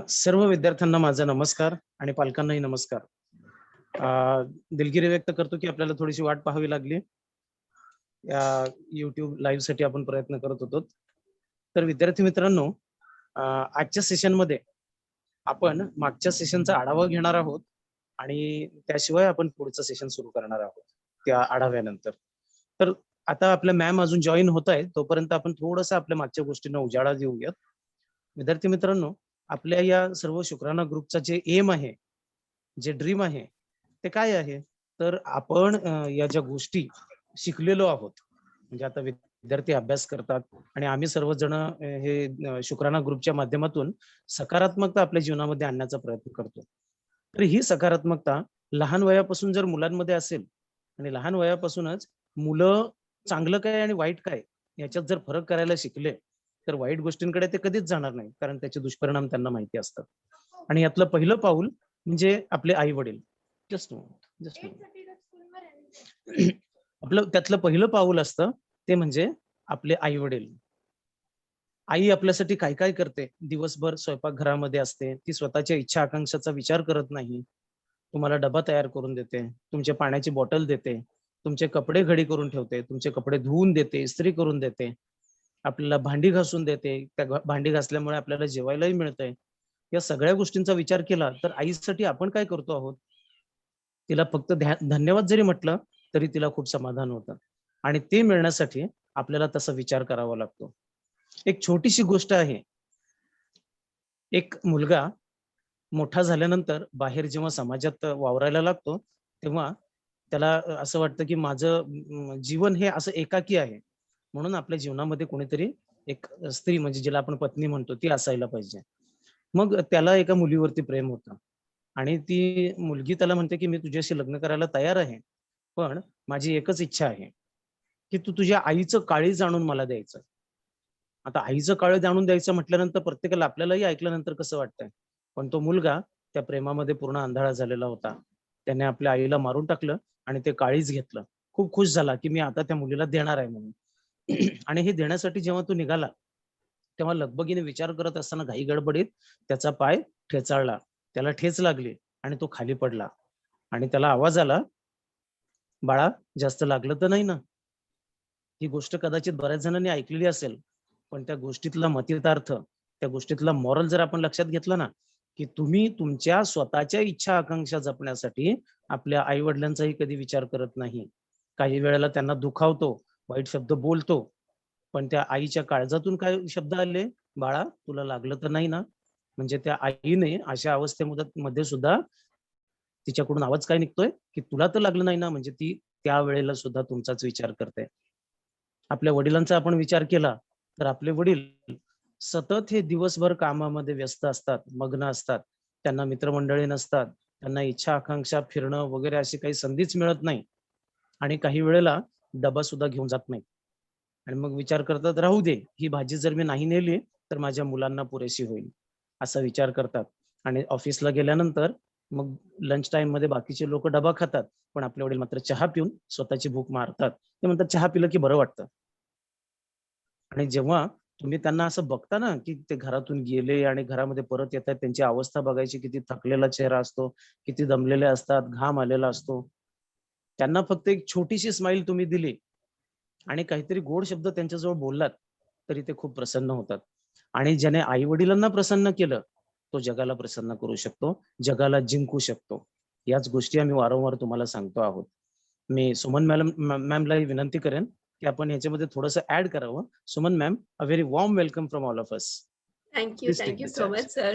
सर्व विद्यार्थ्यांना माझा नमस्कार आणि पालकांनाही नमस्कार. दिलगिरी व्यक्त करतो की आपल्याला थोडीशी वाट पाहावी लागली. या YouTube लाईव्ह साठी आपण प्रयत्न करत होतो. तर विद्यार्थी मित्रांनो, आजच्या सेशनमध्ये आपण मागच्या सेशनचा आढावा घेणार आहोत आणि त्याशिवाय आपण पुढचं सेशन सुरू करणार आहोत त्या आढाव्यानंतर. तर आता आपल्या मॅम अजून जॉईन होत आहेत, तोपर्यंत आपण थोडंसं आपल्या मागच्या गोष्टींना उजाळा देऊयात. विद्यार्थी मित्रांनो, आपल्या या सर्व शुक्राणा ग्रुपचा जे एम आहे, जे ड्रीम आहे, ते काय आहे? तर आपण या ज्या गोष्टी शिकलेलो आहोत, म्हणजे आता विद्यार्थी अभ्यास करतात आणि आम्ही सर्वजण हे शुक्राणा ग्रुपच्या माध्यमातून सकारात्मकता आपल्या जीवनामध्ये आणण्याचा प्रयत्न करतो. तर ही सकारात्मकता लहान वयापासून जर मुलांमध्ये असेल आणि लहान वयापासूनच मुलं चांगलं काय आणि वाईट काय याच्यात जर फरक करायला शिकले, तर वाईट गोष्टींकडे ते कधीच जाणार नाही, कारण त्याचे दुष्परिणाम त्यांना माहिती असतात. आणि यातलं पहिलं पाऊल म्हणजे आपले आई वडील. जस्ट आपलं त्यातलं पहिलं पाऊल असतं ते म्हणजे आपले आई वडील. आई आपल्यासाठी काय काय करते, दिवसभर स्वयंपाकघरामध्ये असते, ती स्वतःच्या इच्छा आकांक्षाचा विचार करत नाही. तुम्हाला डबा तयार करून देते, तुमचे पाण्याची बॉटल देते, तुमचे कपडे घडी करून ठेवते, तुमचे कपडे धुवून देते, इस्त्री करून देते, आपल्याला भांडी घासून देते, त्या भांडी घासल्यामुळे आपल्याला जेवायलाही मिळतंय. या सगळ्या गोष्टींचा विचार केला तर आईसाठी आपण काय करतो आहोत? तिला फक्त धन्यवाद जरी म्हटलं तरी तिला खूप समाधान होतं. आणि ते मिळण्यासाठी आपल्याला तसा विचार करावा लागतो. एक छोटीशी गोष्ट आहे. एक मुलगा मोठा झाल्यानंतर बाहेर जेव्हा समाजात वावरायला लागतो, तेव्हा त्याला असं वाटतं की माझं जीवन हे असं एकाकी आहे. म्हणून आपल्या जीवनामध्ये कोणीतरी एक स्त्री, म्हणजे जिला आपण पत्नी म्हणतो, ती असायला पाहिजे. मग त्याला एका मुलीवरती प्रेम होतं आणि ती मुलगी त्याला म्हणते की मी तुझ्याशी लग्न करायला तयार आहे, पण माझी एकच इच्छा आहे की तू तुझ्या आईचं काळीज आणून मला द्यायचं. आता आईचं काळीज जाणून द्यायचं म्हटल्यानंतर प्रत्येकाला, आपल्यालाही ऐकल्यानंतर कसं वाटतंय, पण तो मुलगा त्या प्रेमामध्ये पूर्ण आंधळा झालेला होता. त्याने आपल्या आईला मारून टाकलं आणि ते काळीज घेतलं. खूप खुश झाला की मी आता त्या मुलीला देणार आहे म्हणून. आणि हे देण्यासाठी जेव्हा तो निघाला, तेव्हा लगबगीने विचार करत असताना घाई गडबडीत त्याचा पाय ठेचाळला. त्याला ठेच लागली आणि तो खाली पडला आणि त्याला आवाज आला, "बाळा, जास्त लागलं तर नाही ना?" ही गोष्ट कदाचित बऱ्याच जणांनी ऐकलेली असेल, पण त्या गोष्टीतला मतितार्थ, त्या गोष्टीतला मॉरल जर आपण लक्षात घेतला ना, की तुम्ही तुमच्या स्वतःच्या इच्छा आकांक्षा जपण्यासाठी आपल्या आई वडिलांचाही कधी विचार करत नाही. काही वेळेला त्यांना दुखावतो, वाईट शब्द बोलतो, पण त्या आईच्या काळजातून काय शब्द आले, बाळा तुला लागलं तर नाही ना? म्हणजे त्या आईने अशा अवस्थेमध्ये मध्ये सुद्धा तिच्याकडून आवाज काय निघतोय, की तुला तर लागलं नाही ना? म्हणजे ती त्यावेळेला सुद्धा तुमचाच विचार करते. आपल्या वडिलांचा आपण विचार केला, तर आपले वडील सतत हे दिवसभर कामामध्ये व्यस्त असतात, मग्न असतात. त्यांना मित्रमंडळी नसतात. त्यांना इच्छा, आकांक्षा, फिरणं वगैरे अशी काही संधीच मिळत नाही. आणि काही वेळेला डबा सुद्धा घेऊन जात नाही. आणि मग विचार करतात, राहू दे, ही भाजी जर मी नाही नेली, तर माझ्या मुलांना पुरेशी होईल. असा विचार करतात. आणि ऑफिसला गेल्यानंतर मग लंच टाईममध्ये बाकीचे लोकं डबा खातात. पण आपले वडील मात्र चहा पिऊन स्वतःची भूक मारतात. ते म्हणतात, "चहा पिलं की बरं वाटतं." आणि जेव्हा तुम्ही त्यांना असं बघता ना, की ते घरातून गेले आणि घरामध्ये परत येतात, त्यांची अवस्था बघायची, किती थकलेला चेहरा असतो, किती दमलेले असतात, घाम आलेला असतो. त्यांना फक्त एक छोटीशी स्माईल तुम्ही दिली आणि काहीतरी गोड शब्द त्यांच्याजवळ बोललात, तरी ते खूप प्रसन्न होतात. आणि ज्याने आई-वडिलांना प्रसन्न केलं, तो जगाला प्रसन्न करू शकतो, जगाला जिंकू शकतो. याच गोष्टी आम्ही वारंवार तुम्हाला सांगतो आहोत. मी सुमन मॅमलाही विनंती करेन, की आपण ह्याच्यामध्ये थोडंसं ॲड करावं. Suman ma'am, a very warm welcome from all of us. Please take Thank you the so charge. much, sir.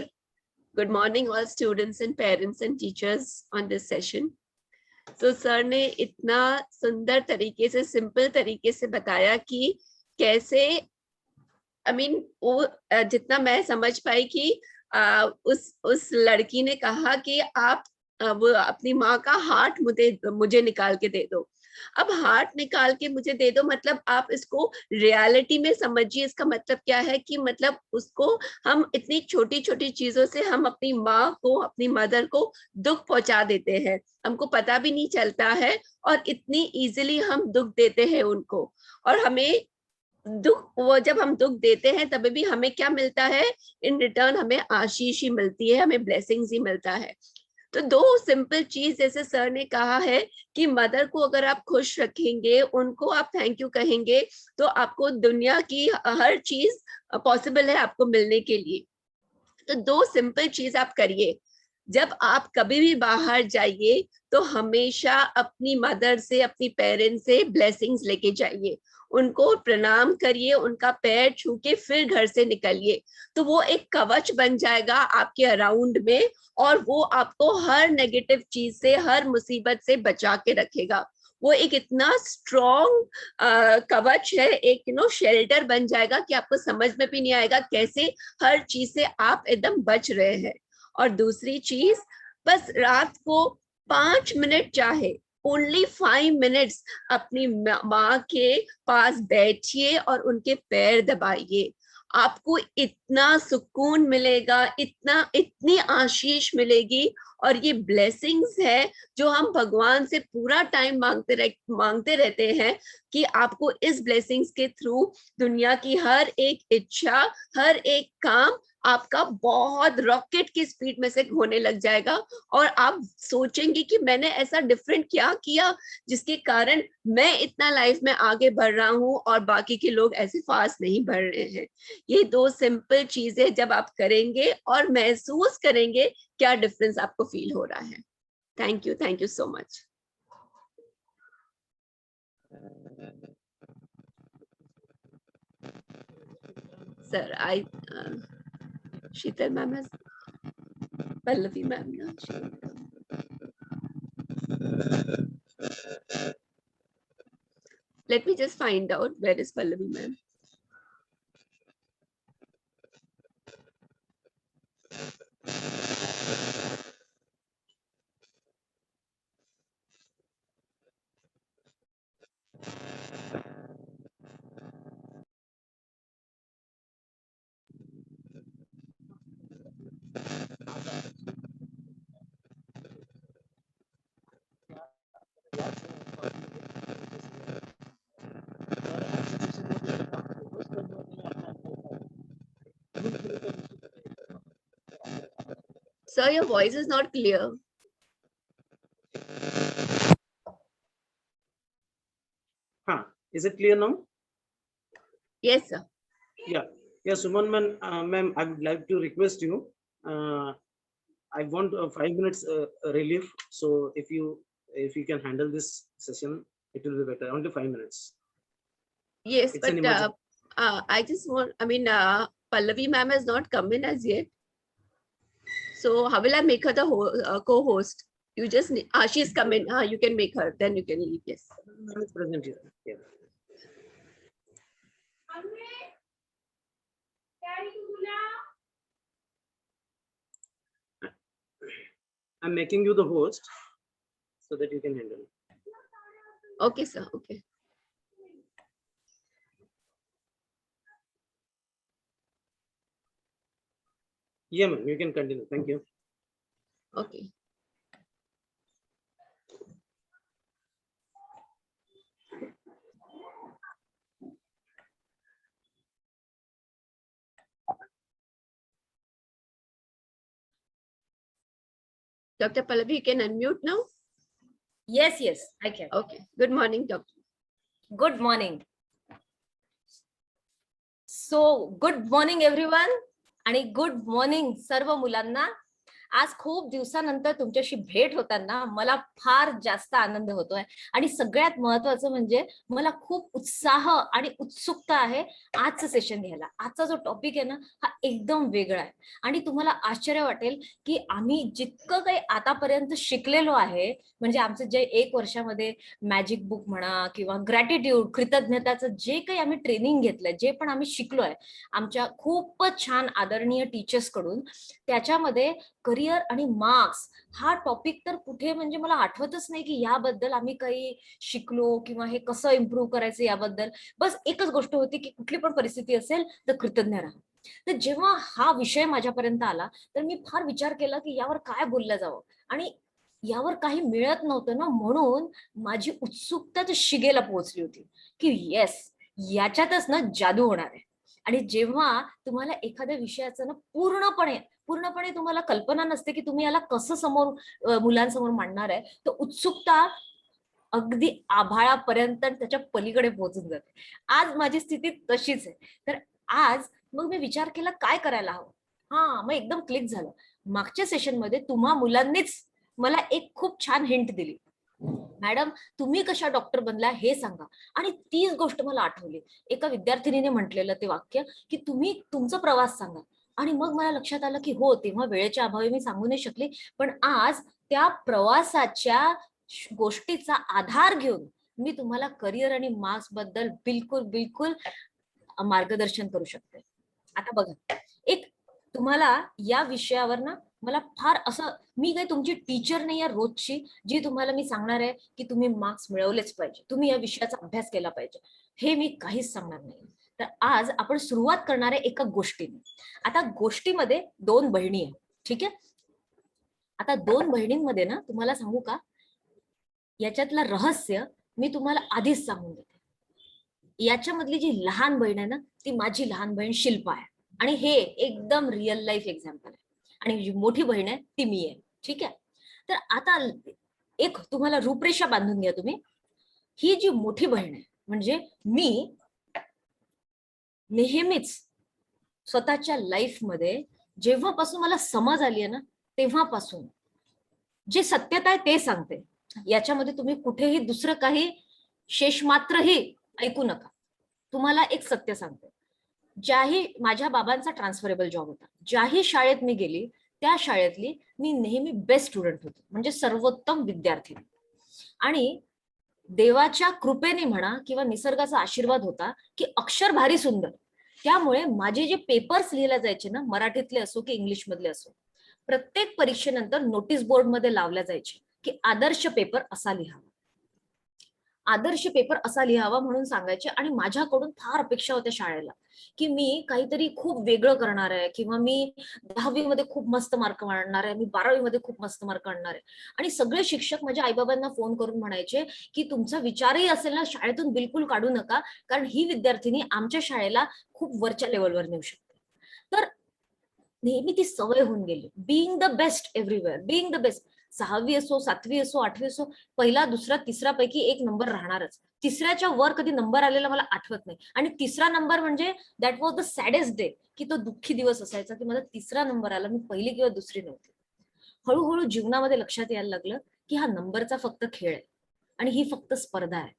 Good morning, all students and parents and teachers on this session. So, sir ने इतना सुंदर तरीके से, simple तरीके से बताया कि कैसे, वो जितना मैं समझ पाई कि उस लड़की ने कहा कि आप वो अपनी माँ का हार्ट मुझे निकाल के दे दो। अब हार्ट निकाल के मुझे दे दो मतलब आप इसको रियलिटी में समझिए। इसका मतलब क्या है कि मतलब उसको हम इतनी छोटी-छोटी चीज़ों से हम अपनी माँ को, अपनी मदर को दुःख पहुँचा देते हैं। हमको पता भी नहीं चलता है और इतनी ईज़िली हम दुःख देते हैं उनको। और हमें दुख, वो जब हम दुख देते हैं तभी भी हमें क्या मिलता है इन रिटर्न? हमें आशीष ही मिलती है, हमें ब्लेसिंग्स ही मिलता है। तो दो सिंपल चीज, जैसे सर ने कहा है कि मदर को अगर आप खुश रखेंगे, उनको आप थैंक यू कहेंगे, तो आपको दुनिया की हर चीज पॉसिबल है आपको मिलने के लिए। तो दो सिंपल चीज आप करिए। जब आप कभी भी बाहर जाइए तो हमेशा अपनी मदर से, अपनी पेरेंट्स से ब्लेसिंग्स लेके जाइए, उनको प्रणाम करिए, उनका पैर छू के फिर घर से निकलिए। तो वो एक कवच बन जाएगा आपके अराउंड में, और वो आपको हर नेगेटिव चीज से, हर मुसीबत से बचा के रखेगा। वो एक इतना स्ट्रॉन्ग कवच है, एक शेल्टर बन जाएगा कि आपको समझ में भी नहीं आएगा कैसे हर चीज से आप एकदम बच रहे हैं। और दूसरी चीज, बस रात को 5 मिनट, चाहे ओनली 5 मिनट्स, अपनी माँ के पास बैठिए और उनके पैर दबाइए। आपको इतना सुकून मिलेगा, इतनी आशीष मिलेगी। और ये ब्लेसिंग्स है जो हम भगवान से पूरा टाइम मांगते रहते हैं, कि आपको इस ब्लेसिंग्स के थ्रू दुनिया की हर एक इच्छा, हर एक काम आपका बहुत रॉकेट की स्पीड में से होने लग जाएगा। और आप सोचेंगे कि मैंने ऐसा डिफरेंट क्या किया जिसके कारण मैं इतना लाइफ में आगे बढ़ रहा हूँ और बाकी के लोग ऐसे फास्ट नहीं बढ़ रहे हैं। ये दो सिंपल चीजें जब आप करेंगे और महसूस करेंगे क्या डिफरेंस आपको फील हो रहा है। Thank you so much sir. I Sheetal ma'am, Pallavi ma'am ना, let me just find out where is Pallavi ma'am. Sir, your voice is not clear. Is it clear now? Yes, sir. Yeah, Suman ma'am, I would like to request you. I want 5 minutes relief. So if you can handle this session, it will be better. Only 5 minutes. Yes, It's an but emergency. I just want, Pallavi ma'am has not come in as yet. So how will I make her the co-host? You just need, she's come in. You can make her, then you can leave. Yes. Ma'am is present here. Yeah. I'm making you the host so that you can handle it. Okay, sir. Okay. Yeah, ma'am, you can continue. Thank you. Okay. Dr. Pallavi, you can unmute now. Yes, I can. Okay. Good morning, doctor. Good morning. So, good morning everyone आणि good morning सर्व मुलांना. आज खूप दिवसानंतर तुमच्याशी भेट होताना मला फार जास्त आनंद होतोय आणि सगळ्यात महत्त्वाचं म्हणजे मला खूप उत्साह आणि उत्सुकता आहे आजचं सेशन घ्यायला. आजचा जो टॉपिक आहे ना हा एकदम वेगळा आहे आणि तुम्हाला आश्चर्य वाटेल की आम्ही जितकं काही आतापर्यंत शिकलेलो आहे, म्हणजे आमचं जे 1 वर्षामध्ये मॅजिक बुक म्हणा किंवा ग्रॅटिट्यूड, कृतज्ञताचं जे काही आम्ही ट्रेनिंग घेतलंय, जे पण आम्ही शिकलोय आमच्या खूपच छान आदरणीय टीचर्स कडून, त्याच्यामध्ये करिअर आणि मार्क्स हा टॉपिक तर कुठे म्हणजे मला आठवतच नाही की याबद्दल आम्ही काही शिकलो किंवा हे कसं इम्प्रूव्ह करायचं याबद्दल. बस एकच गोष्ट होती की कुठली पण परिस्थिती असेल तर कृतज्ञ राहा. तर जेव्हा हा विषय माझ्यापर्यंत आला तर मी फार विचार केला की यावर काय बोललं जावं, आणि यावर काही मिळत नव्हतं ना, म्हणून माझी उत्सुकता तर शिगेला पोहोचली होती की येस, याच्यातच ना जादू होणार आहे. आणि जेव्हा तुम्हाला एखाद्या विषयाचं ना पूर्णपणे तुम्हाला कल्पना नसते की तुम्ही याला कसं समोर मुलांसमोर मांडणार आहे, तर उत्सुकता अगदी आभाळापर्यंत त्याच्या पलीकडे पोहोचून जाते. आज माझी स्थिती तशीच आहे. तर आज मग मी विचार केला काय करायला हवं. मग एकदम क्लिक झालं. मागच्या सेशनमध्ये तुम्हा मुलांनीच मला एक खूप छान हिंट दिली. मॅडम तुम्ही कशा डॉक्टर बनला हे सांगा. आणि तीच गोष्ट मला आठवली. एका विद्यार्थिनीने म्हटलेलं ते वाक्य की तुम्ही तुमचा प्रवास सांगा. आणि मग मला लक्षात आलं की हो, तेव्हा वेळेच्या अभावी मी सांगू नाही शकले, पण आज त्या प्रवासाच्या गोष्टीचा आधार घेऊन मी तुम्हाला करिअर आणि मार्क्स बद्दल बिलकुल मार्गदर्शन करू शकते. आता बघा, एक तुम्हाला या विषयावर ना मला फार असं, मी काही तुमची टीचर नाही आहे रोजची जी तुम्हाला मी सांगणार आहे की तुम्ही मार्क्स मिळवलेच पाहिजे, तुम्ही या विषयाचा अभ्यास केला पाहिजे, हे मी काहीच सांगणार नाही. तर आज आपण सुरुवात करणार आहे एका गोष्टीने. आता गोष्टीमध्ये 2 बहिणी आहेत, ठीक आहे. आता 2 बहिणींमध्ये ना तुम्हाला सांगू का, याच्यातलं रहस्य मी तुम्हाला आधीच सांगून देते. याच्यामधली जी लहान बहीण आहे ना, ती माझी लहान बहीण शिल्पा आहे. आणि हे एकदम रिअल लाईफ एक्झाम्पल आहे. आणि जी मोठी बहीण आहे ती मी आहे, ठीक आहे. तर आता एक तुम्हाला रूपरेषा बांधून घ्या तुम्ही. ही जी मोठी बहीण आहे म्हणजे मी, नेहमीच स्वतःच्या लाईफ मध्ये जेव्हापासून मला समज आली आहे ना, तेव्हापासून जे सत्यता आहे ते सांगते. याच्यामध्ये तुम्ही कुठेही दुसरं काही शेष मात्रही ऐकू नका. तुम्हाला एक सत्य सांगते. ज्याही माझ्या बाबांचा ट्रान्सफरेबल जॉब होता, ज्याही शाळेत मी गेली त्या शाळेतली मी नेहमी बेस्ट स्टुडंट होते, म्हणजे सर्वोत्तम विद्यार्थी. आणि देवाच्या कृपेने म्हणा किंवा निसर्गाचा आशीर्वाद होता की अक्षर भारी सुंदर. त्यामुळे माझे जे पेपर्स लिहिले जायचे ना, मराठीतले असो की इंग्लिश मधले असो, प्रत्येक परीक्षेनंतर नोटीस बोर्ड मध्ये लावल्या जायचे की आदर्श पेपर असा लिहावा, आदर्श पेपर असा लिहावा म्हणून सांगायचे. आणि माझ्याकडून फार अपेक्षा होत्या शाळेला की मी काहीतरी खूप वेगळं करणार आहे, किंवा मी 10वी मध्ये खूप मस्त मार्क आणणार आहे, मी 12वी मध्ये खूप मस्त मार्क आणणार आहे. आणि सगळे शिक्षक माझ्या आईबाबांना फोन करून म्हणायचे की तुमचा विचारही असेल ना शाळेतून बिलकुल काढू नका, कारण ही विद्यार्थिनी आमच्या शाळेला खूप वरच्या लेवलवर नेऊ शकते. तर नेहमी ती सवय होऊन गेली, being the best everywhere, being the best. 6वी असो, 7वी असो, 8वी असो, पहिला दुसरा तिसरा पैकी एक नंबर राहणारच. तिसऱ्याच्या वर कधी नंबर आलेला मला आठवत नाही. आणि तिसरा नंबर म्हणजे दॅट वॉज द सॅडेस्ट डे, की तो दुःखी दिवस असायचा की मला तिसरा नंबर आला, मी पहिली किंवा दुसरी नव्हती. हळूहळू जीवनामध्ये लक्षात यायला लागलं की हा नंबरचा फक्त खेळ आहे आणि ही फक्त स्पर्धा आहे.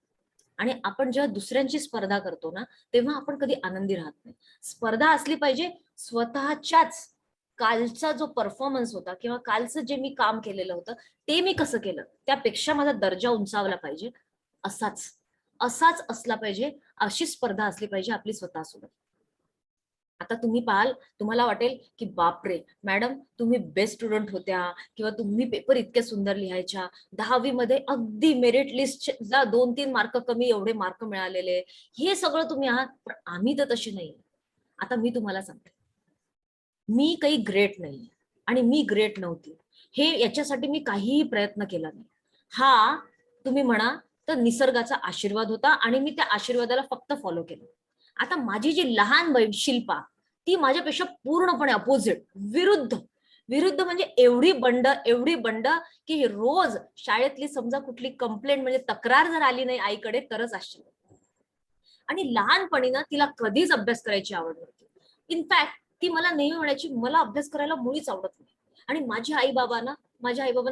आणि आपण जेव्हा दुसऱ्यांची स्पर्धा करतो ना, तेव्हा आपण कधी आनंदी राहत नाही. स्पर्धा असली पाहिजे स्वतःच्याच कालचा जो परफॉर्मन्स होता किंवा कालचं जे मी काम केलेलं होतं ते मी कसं केलं, त्यापेक्षा माझा दर्जा उंचावला पाहिजे, असाच असला पाहिजे, अशी स्पर्धा असली पाहिजे आपली स्वतःसोबत. आता तुम्ही पाहाल, तुम्हाला वाटेल की बापरे मॅडम तुम्ही बेस्ट स्टुडंट होत्या, किंवा तुम्ही पेपर इतके सुंदर लिहायच्या, 10वी मध्ये अगदी मेरिट लिस्टला 2-3 मार्क कमी एवढे मार्क मिळालेले, हे सगळं तुम्ही आहात. पण आम्ही तर तशी नाही. आता मी तुम्हाला सांगते, मी काही ग्रेट नाही आणि मी ग्रेट नव्हती, हे याच्यासाठी मी काहीही प्रयत्न केला नाही. हा तुम्ही म्हणा तर निसर्गाचा आशीर्वाद होता आणि मी त्या आशीर्वादाला फक्त फॉलो केलं. आता माझी जी लहान बहीण शिल्पा, ती माझ्यापेक्षा पूर्णपणे अपोजिट, विरुद्ध म्हणजे एवढी बंड की रोज शाळेतली समजा कुठली कंप्लेंट म्हणजे तक्रार जर आली नाही आईकडे तरच आश्चर्य. आणि लहानपणी ना तिला कधीच अभ्यास करायची आवड नव्हती. इनफॅक्ट ती मला नेहमी म्हणायची मला अभ्यास करायला मुळीच आवडत नाही. आणि माझ्या आईबाबांना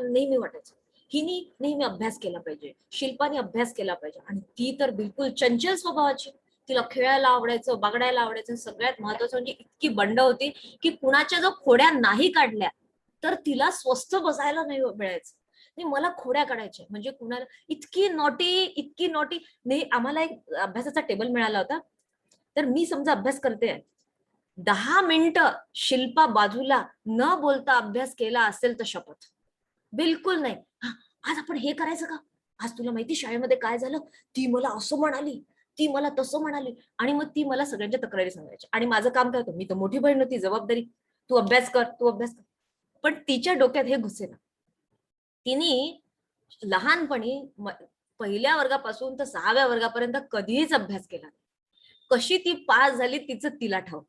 नेहमी वाटायचं हिनी नेहमी अभ्यास केला पाहिजे, शिल्पाने अभ्यास केला पाहिजे. आणि ती तर बिलकुल चंचल स्वभावाची, तिला खेळायला आवडायचं, बागडायला आवडायचं. सगळ्यात महत्वाचं म्हणजे इतकी बंड होती की कुणाच्या जर खोड्या नाही काढल्या तर तिला स्वस्थ बसायला नाही मिळायचं. नाही मला खोड्या काढायच्या म्हणजे कुणाला, इतकी नॉटी. नाही आम्हाला एक अभ्यासाचा टेबल मिळाला होता, तर मी समजा अभ्यास करते, 10 मिनिटं शिल्पा बाजूला न बोलता अभ्यास केला असेल तर शपथ, बिलकुल नाही. आज आपण हे करायचं का, आज तुला माहिती शाळेमध्ये काय झालं, ती मला असं म्हणाली, ती मला तसं म्हणाली. आणि मग ती मला सगळ्यांच्या तक्रारी सांगायची. आणि माझं काम काय होतं, मी तर मोठी बहीण होती, जबाबदारी, तू अभ्यास कर. पण तिच्या डोक्यात हे घुसेना. तिने लहानपणी पहिल्या वर्गापासून तर 6व्या वर्गापर्यंत कधीच अभ्यास केला नाही. कशी ती पास झाली तिचं तिला ठाऊक.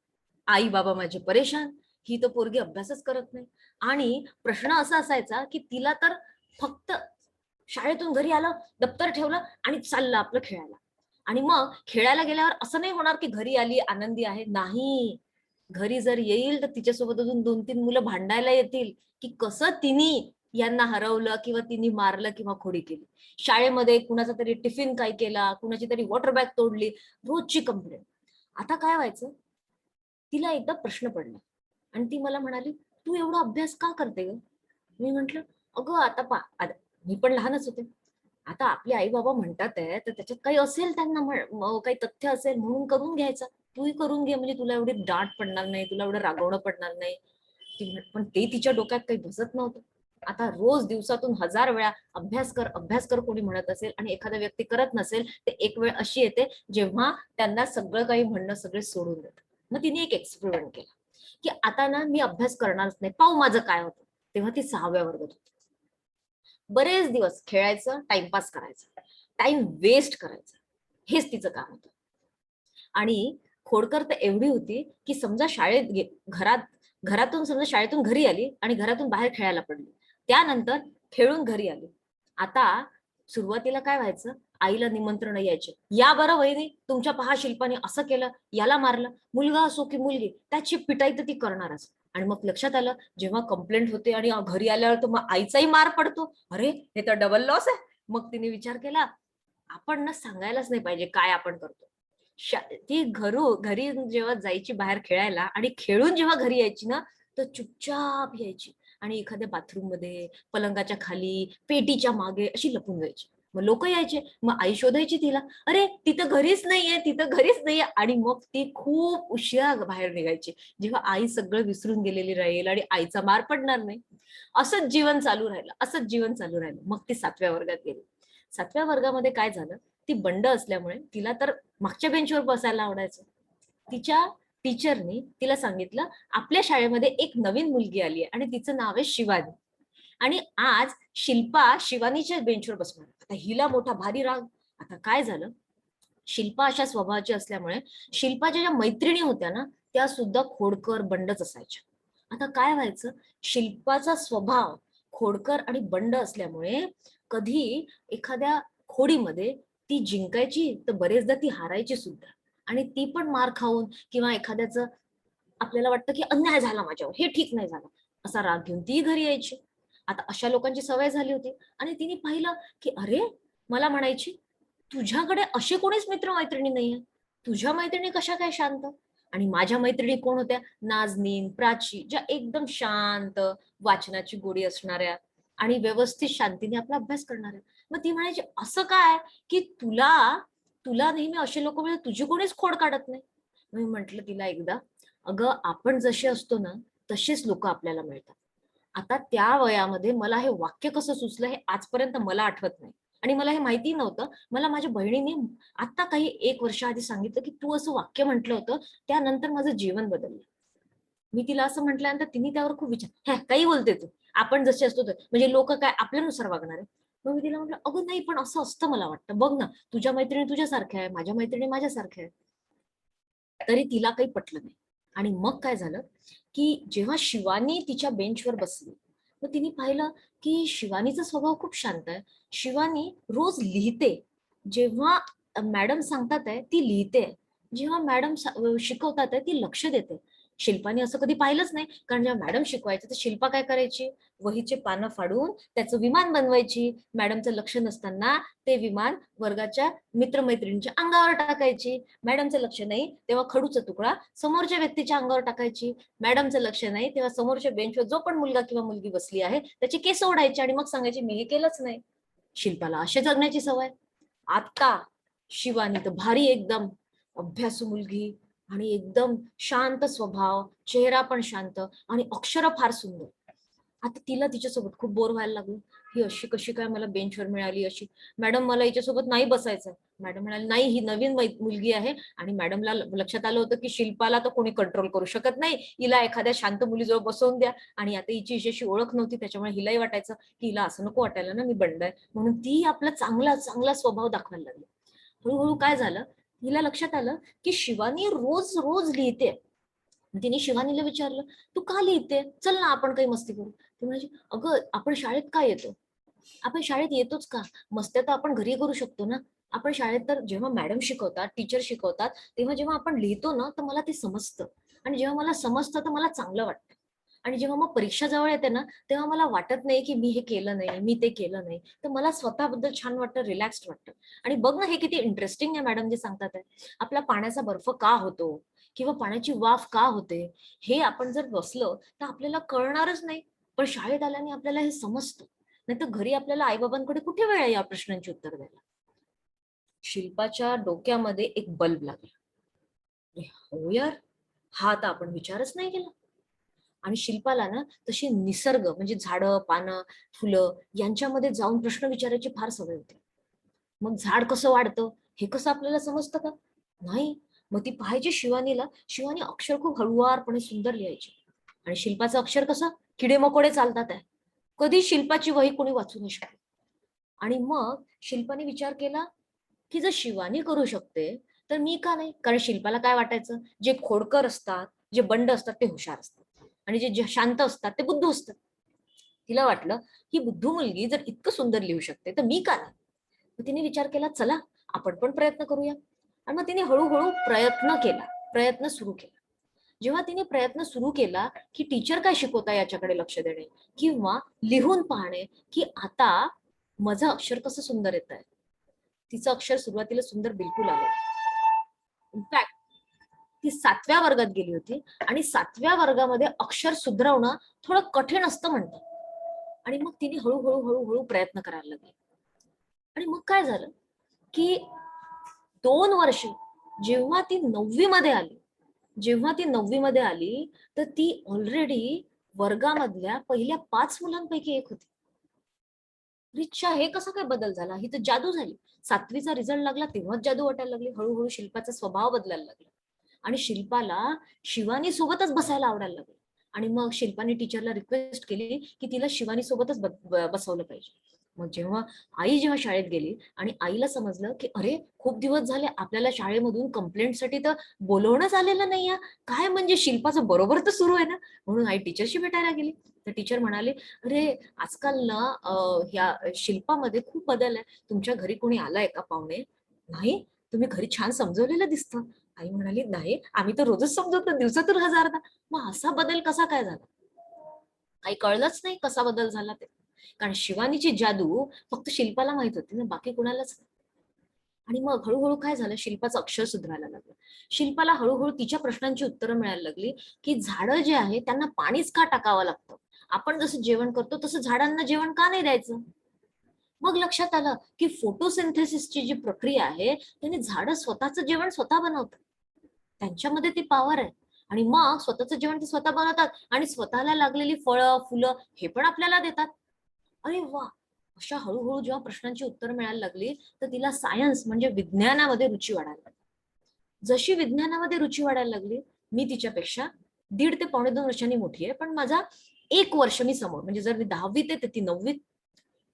आई बाबा माझे परेशान, ही तर पोरगी अभ्यासच करत नाही. आणि प्रश्न असा असायचा की तिला तर फक्त शाळेतून घरी आलं, दप्तर ठेवलं आणि चाललं आपलं खेळायला. आणि मग खेळायला गेल्यावर असं नाही होणार की घरी आली आनंदी आहे, नाही. घरी जर येईल तर तिच्यासोबत अजून 2-3 मुलं भांडायला येतील की कसं तिने यांना हरवलं किंवा तिने मारलं किंवा खोडी केली. शाळेमध्ये कुणाचा तरी टिफिन काय केला, कुणाची तरी वॉटर बॅग तोडली, रोजची कंप्लेंट. आता काय व्हायचं, तिला एकदा प्रश्न पडला आणि ती मला म्हणाली, तू एवढा अभ्यास का करते ग? मी म्हंटल, अगं आता मी पण लहानच होते. आता आपले आई बाबा म्हणतात आहे तर त्याच्यात काही असेल, त्यांना काही तथ्य असेल म्हणून करून घ्यायचं. तूही करून घे, म्हणजे तुला एवढी डांट पडणार नाही, तुला एवढं रागवणं पडणार नाही. पण ते तिच्या डोक्यात काही बसत नव्हतं. आता रोज दिवसातून 1000 वेळा अभ्यास कर कोणी म्हणत असेल आणि एखादा व्यक्ती करत नसेल, तर एक वेळ अशी येते जेव्हा त्यांना सगळं काही म्हणणं सगळे सोडून देतात. मग तिने एक एक्सपेरिमेंट केला की आता ना मी अभ्यास करणारच नाही, पाहू माझं काय होतं. तेव्हा ती 6व्या वर्गात होती. बरेच दिवस खेळायचं, टाइमपास करायचं, टाइम वेस्ट करायचं, हेच तिचं काम होतं. आणि खोडकर तर एवढी होती की समजा घरातून समजा शाळेतून घरी आली आणि घरातून बाहेर खेळायला पडली, त्यानंतर खेळून घरी आली. आता सुरुवातीला काय व्हायचं, आईला निमंत्रण यायचे, या बरं वहिनी, तुमच्या पहा शिल्पाने असं केलं, याला मारलं. मुलगा असो की मुलगी, त्याची पिटाई तर ती करणारच. आणि मग लक्षात आलं, जेव्हा कंप्लेंट होते आणि घरी आल्यावर तर मग आईचाही मार पडतो. अरे हे तर डबल लॉस आहे. मग तिने विचार केला, आपण ना सांगायलाच नाही पाहिजे काय आपण करतो. ती घरी जेव्हा जायची बाहेर खेळायला आणि खेळून जेव्हा घरी यायची ना, तर चुपचाप यायची आणि एखाद्या बाथरूम मध्ये, पलंगाच्या खाली, पेटीच्या मागे अशी लपून जायची. मग लोक यायचे, मग आई शोधायची तिला, अरे तिथं घरीच नाहीये. आणि मग ती खूप उशिरा बाहेर निघायची, जेव्हा आई सगळं विसरून गेलेली राहील आणि आईचा मार पडणार नाही. असंच जीवन चालू राहिलं. मग ती 7व्या वर्गात गेली. 7व्या वर्गामध्ये काय झालं, ती बंड असल्यामुळे तिला तर मागच्या बेंचवर बसायला आवडायचं. तिच्या टीचरनी तिला सांगितलं, आपल्या शाळेमध्ये एक नवीन मुलगी आली आहे आणि तिचं नाव आहे शिवानी, आणि आज शिल्पा शिवानीच्या बेंचवर बसणार. आता हिला मोठा भारी राग. आता काय झालं, शिल्पा अशा स्वभावाची असल्यामुळे शिल्पाच्या ज्या मैत्रिणी होत्या ना, त्या सुद्धा खोडकर बंडच असायच्या. आता काय व्हायचं, शिल्पाचा स्वभाव खोडकर आणि बंड असल्यामुळे कधी एखाद्या खोडीमध्ये ती जिंकायची तर बरेचदा ती हारायची सुद्धा. आणि ती पण मार खाऊन किंवा एखाद्याचं आपल्याला वाटतं की अन्याय झाला माझ्यावर, हे ठीक नाही झालं, असा राग घेऊन ती घरी यायची. आता अशा लोकांची सवय झाली होती. आणि तिने पाहिलं की अरे, मला म्हणायची, तुझ्याकडे असे कोणीच मित्रमैत्रिणी नाहीये, तुझ्या मैत्रिणी कशा काय शांत. आणि माझ्या मैत्रिणी कोण होत्या, नाजनीन, प्राची, ज्या एकदम शांत, वाचनाची गोडी असणाऱ्या आणि व्यवस्थित शांतीने आपला अभ्यास करणाऱ्या. मग ती म्हणायची, असं काय की तुला तुला नेहमी असे लोक मिळतात, तुझी कोणीच खोड काढत नाही. मी म्हंटल तिला एकदा, अगं आपण जसे असतो ना तसेच लोक आपल्याला मिळतात. आता त्या वयामध्ये मला हे वाक्य कसं सुचलं हे आजपर्यंत मला आठवत नाही. आणि मला हे माहिती नव्हतं. मला माझ्या बहिणीने आता काही 1 वर्ष आधी सांगितलं की तू असं वाक्य म्हटलं होतं, त्यानंतर माझं जीवन बदललं. मी तिला असं म्हटल्यानंतर तिने त्यावर खूप विचार, काही बोलते तू, आपण जसे असतो म्हणजे लोक काय आपल्यानुसार वागणार आहे. मग मी तिला म्हटलं, अगं नाही, पण असं असतं मला वाटतं, बघ ना, तुझ्या मैत्रिणी तुझ्यासारख्या आहे, माझ्या मैत्रिणी माझ्यासारख्या आहे. तरी तिला काही पटलं नाही. आणि मग काय झालं की जेव्हा शिवानी तिच्या बेंचवर बसली, मग तिने पाहिलं की शिवानीचा स्वभाव खूप शांत आहे. शिवानी रोज लिहिते, जेव्हा मॅडम सांगतात आहे ती लिहिते, जेव्हा मॅडम शिकवतात आहे ती लक्ष देते. शिल्पाने असं कधी पाहिलंच नाही, कारण जेव्हा मॅडम शिकवायचं तर शिल्पा काय करायची, वहीचे पानं फाडून त्याचं विमान बनवायची. मॅडमचं लक्ष नसताना ते विमान वर्गाच्या मित्रमैत्रिणींच्या अंगावर टाकायची. मॅडमचं लक्ष नाही तेव्हा खडूचा तुकडा समोरच्या व्यक्तीच्या अंगावर टाकायची. मॅडमचं लक्ष नाही तेव्हा समोरच्या बेंचवर जो पण मुलगा किंवा मुलगी बसली आहे त्याची केस ओढायची आणि मग सांगायची, मी हे केलंच नाही. शिल्पाला असे जगण्याची सवय. आता शिवानी तर भारी एकदम अभ्यासू मुलगी आणि एकदम शांत स्वभाव, चेहरा पण शांत आणि अक्षर फार सुंदर. आता तिला तिच्यासोबत खूप बोर व्हायला लागलं, ही अशी कशी काय मला बेंचवर मिळाली अशी, मॅडम मला हिच्यासोबत नाही बसायचं. मॅडम म्हणाली, नाही, ही नवीन मुलगी आहे. आणि मॅडमला लक्षात आलं होतं की शिल्पाला तर कोणी कंट्रोल करू शकत नाही, हिला एखाद्या शांत मुलीजवळ बसवून द्या. आणि आता हिची हिच्याशी ओळख नव्हती, त्याच्यामुळे हिलाही वाटायचं की हिला असं नको वाटायला ना, मी बंड आहे म्हणून. ती आपला चांगला चांगला स्वभाव दाखवायला लागली. हळूहळू काय झालं, हिला लक्षात आलं की शिवानी रोज रोज लिहिते. तिने शिवानीला विचारलं, तू का लिहिते, चल ना आपण काही मस्ती करू. ती म्हणाली, अगं आपण शाळेत का येतो, आपण शाळेत येतोच का, मस्त्या तर आपण घरी करू शकतो ना. आपण शाळेत तर जेव्हा मॅडम शिकवतात, टीचर शिकवतात, तेव्हा जेव्हा आपण लिहितो ना तर मला ते समजतं, आणि जेव्हा मला समजतं तर मला चांगलं वाटतं. आणि जेव्हा मग परीक्षा जवळ येते ना तेव्हा मला वाटत नाही की मी हे केलं नाही, मी ते केलं नाही, तर मला स्वतःबद्दल छान वाटतं, रिलॅक्स्ड वाटतं. आणि बघ ना हे किती इंटरेस्टिंग आहे मॅडम जे सांगतात आहे. आपला पाण्याचा बर्फ का होतो किंवा पाण्याची वाफ का होते हे आपण जर बसलं तर आपल्याला कळणारच नाही, पण शाळेत आल्याने आपल्याला हे समजतं. नाही तर घरी आपल्याला आईबाबांकडे कुठे वेळ आहे या प्रश्नांची उत्तर द्यायला. शिल्पाच्या डोक्यामध्ये एक बल्ब लागला. अरे हो यार, हा तर आपण विचारच नाही केला. आणि शिल्पाला ना तशी निसर्ग म्हणजे झाडं, पानं, फुलं यांच्यामध्ये जाऊन प्रश्न विचारायची फार सवय होती. मग झाड कसं वाढतं हे कसं आपल्याला समजतं का, नाही. मग ती पाहायची शिवानीला, शिवानी अक्षर खूप हळुवारपणे सुंदर लिहायची. आणि शिल्पाचं अक्षर कसं किडे मकोडे चालतात आहे, कधी शिल्पाची वही कोणी वाचू नाही शकत. आणि मग शिल्पाने विचार केला की जर शिवानी करू शकते तर मी का नाही. कारण शिल्पाला काय वाटायचं, जे खोडकर असतात, जे बंड असतात ते हुशार असतात, आणि जे शांत असतात ते बुद्धू असतात. तिला वाटलं ही बुद्धू मुलगी जर इतकं सुंदर लिहू शकते तर मी का नाही. मग तिने विचार केला, चला आपण पण प्रयत्न करूया. आणि मग तिने हळूहळू प्रयत्न केला, प्रयत्न सुरू केला. जेव्हा तिने प्रयत्न सुरू केला की टीचर काय शिकवता याच्याकडे लक्ष देणे, किंवा लिहून पाहणे की आता माझं अक्षर कसं सुंदर येत आहे. तिचं अक्षर सुरुवातीला सुंदर बिलकुल आलं. इनफॅक्ट ती 7व्या वर्गात गेली होती, आणि 7व्या वर्गामध्ये अक्षर सुधरवणं थोडं कठीण असतं म्हणतात. आणि मग तिने हळूहळू हळूहळू प्रयत्न करायला लागली. आणि मग काय झालं की 2 वर्ष, जेव्हा ती 9वी मध्ये आली, जेव्हा ती 9वी मध्ये आली तर ती ऑलरेडी वर्गामधल्या पहिल्या 5 मुलांपैकी एक होती. रिक्षा हे कसा काय बदल झाला, ही तर जादू झाली. 7वीचा रिझल्ट लागला तेव्हाच जादू वाटायला लागली. हळूहळू शिल्पाचा स्वभाव बदलायला लागला, आणि शिल्पाला शिवानी सोबतच बसायला आवडायला लागलं. आणि मग शिल्पाने टीचरला रिक्वेस्ट केली की तिला शिवानी सोबतच बसवलं पाहिजे. मग जेव्हा शाळेत गेली आणि आईला समजलं की अरे खूप दिवस झाले आपल्याला शाळेमधून कंप्लेंटसाठी तर बोलवणंच आलेलं नाहीये, काय म्हणजे शिल्पाचं बरोबर तर सुरू आहे ना. म्हणून आई टीचरशी भेटायला गेली. तर टीचर म्हणाले, अरे आजकाल ना ह्या शिल्पामध्ये खूप बदल आहे, तुमच्या घरी कोणी आलाय का पाहुणे. नाही, तुम्ही घरी छान समजवलेलं दिसतं. आई म्हणाली, नाही आम्ही तर रोजच समजवतो, दिवसातून हजारदा. मग असा बदल कसा काय झाला. काही कळलंच नाही कसा बदल झाला ते, कारण शिवानीची जादू फक्त शिल्पाला माहित होती ना, बाकी कुणालाच नाही. आणि मग हळूहळू काय झालं, शिल्पाचं अक्षर सुधारायला लागलं. शिल्पाला हळूहळू तिच्या प्रश्नांची उत्तरं मिळायला लागली की झाडं जे आहे त्यांना पाणीच का टाकावं लागतं, आपण जसं जेवण करतो तसं झाडांना जेवण का नाही द्यायचं. मग लक्षात आलं की फोटोसिंथेसिसची जी प्रक्रिया आहे त्याने झाडं स्वतःचं जेवण स्वतः बनवतात, त्यांच्यामध्ये ती पॉवर आहे. आणि मग स्वतःचं जेवण ते स्वतः बनवतात आणि स्वतःला लागलेली फळं फुलं हे पण आपल्याला देतात. अरे वा. अशा हळूहळू जेव्हा प्रश्नांची उत्तर मिळायला लागली तर तिला सायन्स म्हणजे विज्ञानामध्ये रुची वाढायला लागली. जशी विज्ञानामध्ये रुची वाढायला लागली, मी तिच्यापेक्षा 1.5 ते 2.5 वर्षांनी मोठी आहे, पण माझा 1 वर्ष मी समोर, म्हणजे जर मी 10वीत आहे तर ती 9वीत.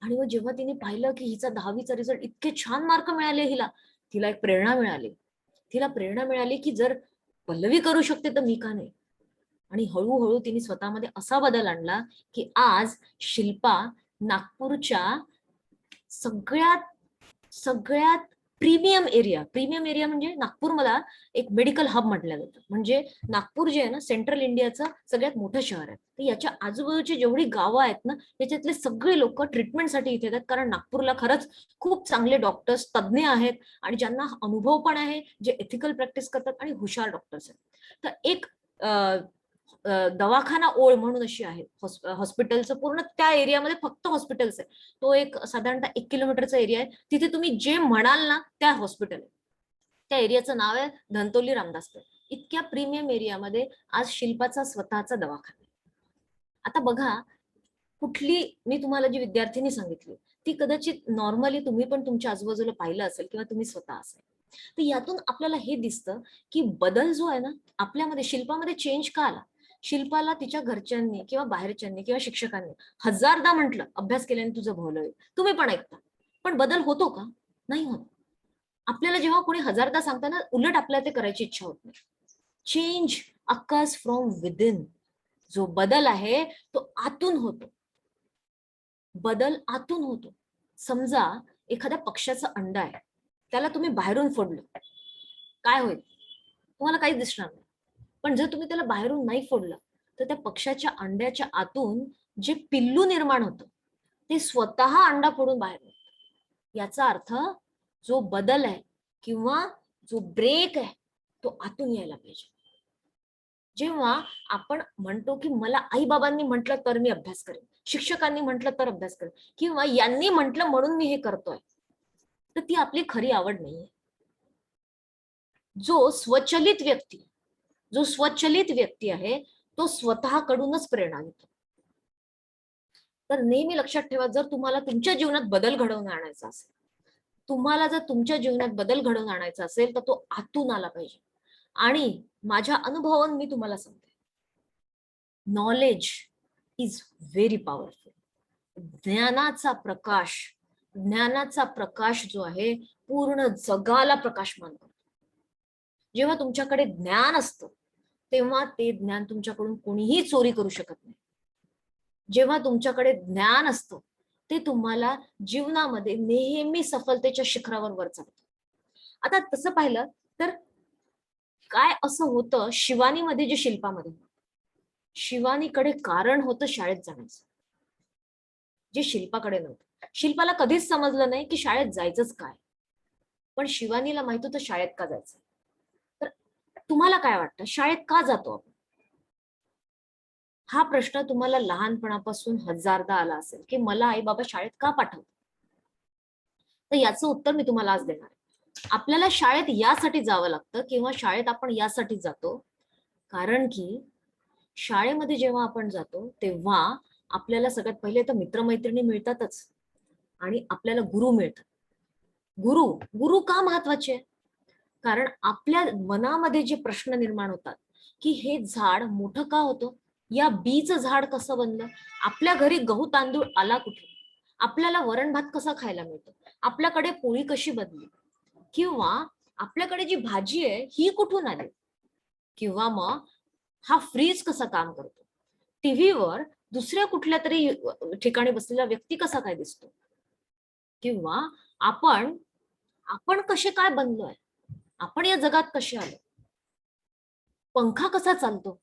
आणि मग जेव्हा तिने पाहिलं की हिचा 10वीचा रिझल्ट इतके छान मार्क मिळाले हिला, तिला एक प्रेरणा मिळाली. तिला प्रेरणा मिळाली की जर पल्लवी करू शकते तर मी का नाही. आणि हळूहळू तिने स्वतःमध्ये असा बदल आणला की आज शिल्पा नागपूरच्या सगळ्यात सगळ्यात प्रीमियम एरिया म्हणजे नागपूरला एक मेडिकल हब म्हटलं जातं. म्हणजे नागपूर जे आहे ना सेंट्रल इंडियाचं सगळ्यात मोठं शहर आहे. तर याच्या आजूबाजूची जेवढी गावं आहेत ना त्याच्यातले सगळे लोक ट्रीटमेंटसाठी इथे येतात, कारण नागपूरला खरंच खूप चांगले डॉक्टर्स तज्ज्ञ आहेत आणि ज्यांना अनुभव पण आहे, जे एथिकल प्रॅक्टिस करतात आणि हुशार डॉक्टर्स आहेत. तर एक दवाखाना ओळ म्हणून अशी आहे हॉस्पिटलचं, पूर्ण त्या एरियामध्ये फक्त हॉस्पिटल्स आहे. तो एक साधारणतः 1 किलोमीटरचा एरिया आहे. तिथे तुम्ही जे म्हणाल ना त्या हॉस्पिटल आहे. त्या एरियाचं नाव आहे धंतोली रामदासकर. इतक्या प्रीमियम एरियामध्ये आज शिल्पाचा स्वतःचा दवाखाना आहे. आता बघा, कुठली मी तुम्हाला जी विद्यार्थिनी सांगितली ती कदाचित नॉर्मली तुम्ही पण तुमच्या आजूबाजूला पाहिलं असेल किंवा तुम्ही स्वतः असेल. तर यातून आपल्याला हे दिसतं की बदल जो आहे ना आपल्यामध्ये, शिल्पामध्ये चेंज का आला. शिल्पाला तिच्या घरच्यांनी किंवा बाहेरच्यांनी किंवा शिक्षकांनी हजारदा म्हटलं अभ्यास केल्याने तुझं भलं होईल, तुम्ही पण ऐकता, पण बदल होतो का, नाही होत. आपल्याला जेव्हा कोणी हजारदा सांगताना उलट आपल्याला ते करायची इच्छा होत नाही. Change occurs from within. जो बदल आहे तो आतून होतो. बदल आतून होतो. समजा एखाद्या पक्ष्याचं अंड आहे, त्याला तुम्ही बाहेरून फोडलं, काय होईल? तुम्हाला काहीच दिसणार नाही. पण जर तुम्ही त्याला बाहेरून नाही फोडलं तर त्या पक्ष्याच्या अंड्याच्या आतून जे पिल्लू निर्माण होतं ते स्वतः अंडा फोडून बाहेर येतं. याचा अर्थ जो बदल आहे किंवा जो ब्रेक आहे तो आतून यायला पाहिजे. जेव्हा आपण म्हणतो की मला आई बाबांनी म्हटलं तर मी अभ्यास करेन, शिक्षकांनी म्हटलं तर अभ्यास करेन, किंवा यांनी म्हटलं म्हणून मी हे करतोय, तर ती आपली खरी आवड नाहीये. जो स्वचलित व्यक्ती आहे तो स्वतःकडूनच प्रेरणा घेतो. तर नेहमी लक्षात ठेवा, जर तुम्हाला तुमच्या जीवनात बदल घडवून आणायचा असेल, तर तो आतून आला पाहिजे. आणि माझ्या अनुभवावरून मी तुम्हाला सांगते, नॉलेज इज व्हेरी पॉवरफुल. ज्ञानाचा प्रकाश जो आहे पूर्ण जगाला प्रकाशमान करतो. जेव्हा तुमच्याकडे ज्ञान असतं तेव्हा ते ज्ञान तुमच्याकडून कोणीही चोरी करू शकत नाही. जेव्हा तुमच्याकडे ज्ञान असतं ते तुम्हाला जीवनामध्ये नेहमी सफलतेच्या शिखरावर वर चढतं. आता तसं पाहिलं तर काय असं होतं शिवानीमध्ये, जे शिल्पामध्ये, शिवानीकडे कारण होतं शाळेत जाण्याचं, जे शिल्पाकडे नव्हतं. शिल्पाला कधीच समजलं नाही की शाळेत जायचंच काय, पण शिवानीला माहित होतं शाळेत का जायचं. तर तुम्हाला काय वाटतं, शाळेत का जातो आपण? हा प्रश्न तुम्हाला लहानपणापासून हजारदा आला असेल की मला आई बाबा शाळेत का पाठवतात. तर याचं उत्तर मी तुम्हाला आज देणार आहे. आपल्याला शाळेत यासाठी जावं लागतं किंवा शाळेत आपण यासाठी जातो कारण की शाळेमध्ये जेव्हा आपण जातो तेव्हा आपल्याला सगळ्यात पहिले तर मित्रमैत्रिणी मिळतातच आणि आपल्याला गुरु मिळतात. गुरु का महत्वाचे? कारण आपल्या मनामध्ये जे प्रश्न निर्माण होतात की हे झाड मोठं का होतं, या बीचं झाड कसं बनलं, आपल्या घरी गहू तांदूळ आला कुठे, आपल्याला वरण भात कसा खायला मिळतो, आपल्याकडे पोळी कशी बनली, किंवा आपल्याकडे जी भाजी आहे ही कुठून आली, किंवा मग हा फ्रीज कसा काम करतो, टीव्हीवर दुसऱ्या कुठल्या तरी ठिकाणी बसलेला व्यक्ती कसा काय दिसतो, किंवा आपण कसे काय बनलोय, आपण या जगात कसे आलो, पंखा कसा चालतो.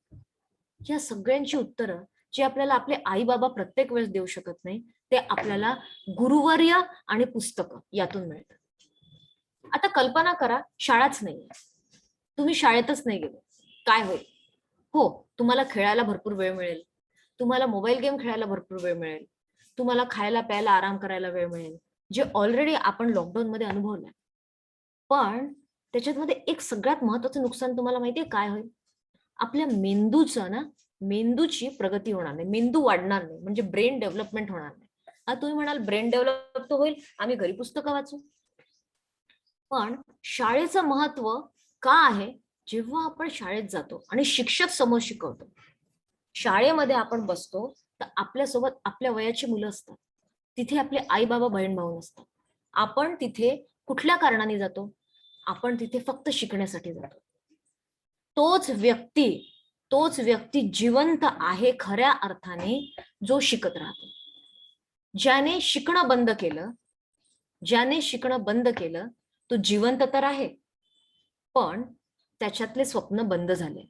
या सगळ्यांची उत्तरं जे आपल्याला आपले आई बाबा प्रत्येक वेळेस देऊ शकत नाही ते आपल्याला गुरुवर्य आणि पुस्तकं यातून मिळतात. आता कल्पना करा शाळाच नाहीये, तुम्ही शाळेतच नाही गेले, काय होईल? हो, तुम्हाला खेळायला भरपूर वेळ मिळेल, तुम्हाला मोबाईल गेम खेळायला भरपूर वेळ मिळेल, तुम्हाला खायला प्यायला आराम करायला वेळ मिळेल, जे ऑलरेडी आपण लॉकडाऊन मध्ये अनुभवलंय. पण त्याच्यामध्ये एक सगळ्यात महत्वाचं नुकसान तुम्हाला माहितीये काय होईल? आपल्या मेंदूची प्रगती होणार नाही, मेंदू वाढणार नाही, म्हणजे ब्रेन डेव्हलपमेंट होणार नाही. आता तुम्ही म्हणाल ब्रेन डेव्हलप तर होईल, आम्ही घरी पुस्तकं वाचू. पण शाळेचं महत्व का आहे? जेव्हा आपण शाळेत जातो आणि शिक्षक समोर शिकवतो, शाळेमध्ये आपण बसतो तर आपल्यासोबत आपल्या वयाची मुलं असतात, तिथे आपले आई बाबा बहीण भाऊ नसतात. आपण तिथे कुठल्या कारणाने जातो? आपण तिथे फक्त शिकण्यासाठी जातो. तोच व्यक्ती जिवंत आहे खऱ्या अर्थाने जो शिकत राहतो. ज्याने शिकणं बंद केलं तो जिवंत तर आहे पण त्याच्यातले स्वप्न बंद झाले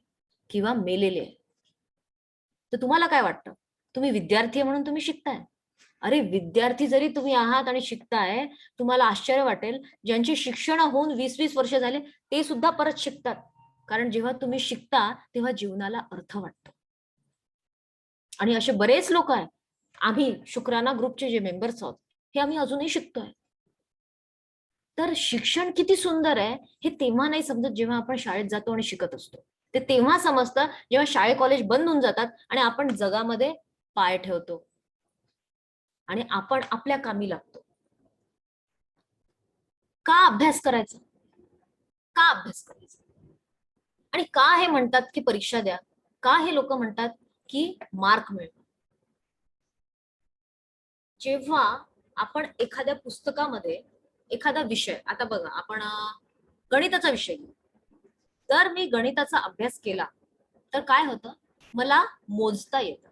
किंवा मेलेले आहे. तर तुम्हाला काय वाटतं? तुम्ही विद्यार्थी आहे म्हणून तुम्ही शिकताय. अरे विद्यार्थी जरी तुम्ही आहात आणि शिकताय, तुम्हाला आश्चर्य वाटेल ज्यांचे शिक्षण होऊन 20-20 वर्ष झाले ते सुद्धा परत शिकतात. कारण जेव्हा तुम्ही शिकता तेव्हा जीवनाला अर्थ वाटतो. आणि असे बरेच लोक आहेत, आम्ही शुक्राना ग्रुपचे जे मेंबर्स आहोत हे आम्ही अजूनही शिकतोय. तर शिक्षण किती सुंदर आहे हे तेव्हा नाही समजत जेव्हा आपण शाळेत जातो आणि शिकत असतो. ते तेव्हा समजतं जेव्हा शाळे कॉलेज बंद होऊन जातात आणि आपण जगामध्ये पाय ठेवतो आणि आपण आपल्या कामी लागतो. का अभ्यास करायचा? आणि का हे म्हणतात की परीक्षा द्या? का हे लोक म्हणतात की मार्क मिळवा? जेव्हा आपण एखाद्या पुस्तकामध्ये एखादा विषय, आता बघा आपण गणिताचा विषय घेऊ. जर मी गणिताचा अभ्यास केला तर काय होतं, मला मोजता येतं,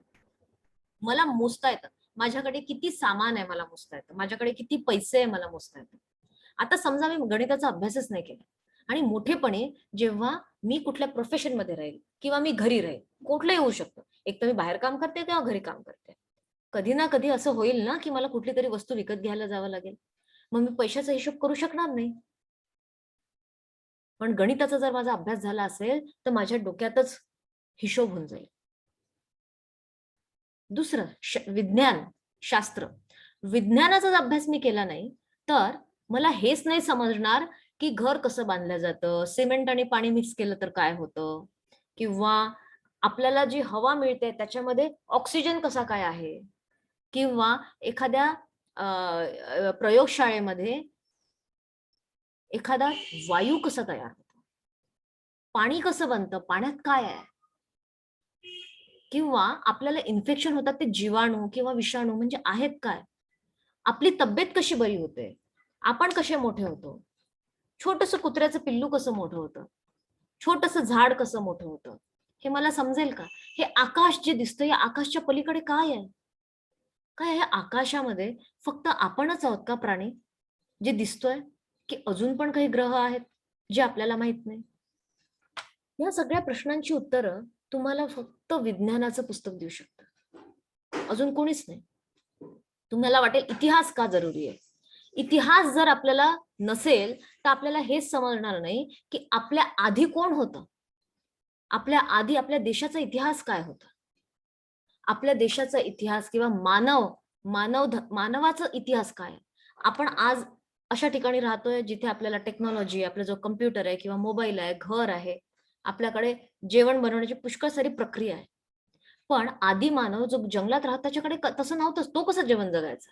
मला मोजता येतं, माझ्याकडे किती सामान आहे मला मोजता येतं, माझ्याकडे किती पैसे आहे मला मोजता येतं. आता समजा मी गणिताचा अभ्यासच नाही केला आणि मोठेपणे जेव्हा मी कुठल्या प्रोफेशन मध्ये राहील किंवा मी घरी राहील, कुठलं येऊ शकतं, एक तर मी बाहेर काम करते किंवा घरी काम करते, कधी ना कधी असं होईल ना की मला कुठली तरी वस्तू विकत घ्यायला जावं लागेल, मग मी पैशाचा हिशोब करू शकणार नाही. पण गणिताचा जर माझा अभ्यास झाला असेल तर माझ्या डोक्यातच हिशोब होऊन जाईल. दुसरं विज्ञान शास्त्र, विज्ञानाचा जर अभ्यास मी केला नाही तर मला हेच नाही समजणार की घर कसं बांधलं जातं, सिमेंट आणि पाणी मिक्स केलं तर काय होतं, किंवा आपल्याला जी हवा मिळते त्याच्यामध्ये ऑक्सिजन कसा काय आहे, किंवा एखाद्या प्रयोगशाळेमध्ये एखादा वायू कसा तयार होतो, पाणी कसं बनतं, पाण्यात काय आहे, किंवा आपल्याला इन्फेक्शन होतात ते जीवाणू किंवा विषाणू म्हणजे आहेत काय, आपली तब्येत कशी बरी होते, आपण कसे मोठे होतो, छोटस कुत्र्याचं पिल्लू कसं मोठं होतं, छोटस झाड कसं मोठं होतं, हे मला समजेल का? हे आकाश जे दिसतं या आकाशच्या पलीकडे काय आहे? काय या आकाशामध्ये फक्त आपणच आहोत का प्राणी जे दिसतोय, की अजून पण काही ग्रह आहेत जे आपल्याला माहित नाही? या सगळ्या प्रश्नांची उत्तरं तुम्हाला फक्त विज्ञानाचं पुस्तक देऊ शकतं, अजून कोणीच नाही. तुम्हाला वाटेल इतिहास का जरुरी आहे, इतिहास जर आपल्याला नसेल तर आपल्याला हेच समजणार नाही की आपल्या आधी कोण होतं, आपल्या आधी आपल्या देशाचा इतिहास काय होता, आपल्या देशाचा इतिहास किंवा मानवाचा इतिहास काय आहे. आपण आज अशा ठिकाणी राहतोय जिथे आपल्याला टेक्नॉलॉजी, आपला जो कम्प्युटर आहे किंवा मोबाईल आहे, घर आहे, आपल्याकडे जेवण बनवण्याची पुष्कळ सारी प्रक्रिया आहे. पण आदी मानव जो जंगलात राहत त्याच्याकडे तसं नव्हतंच, तो कसं जीवन जगायचा,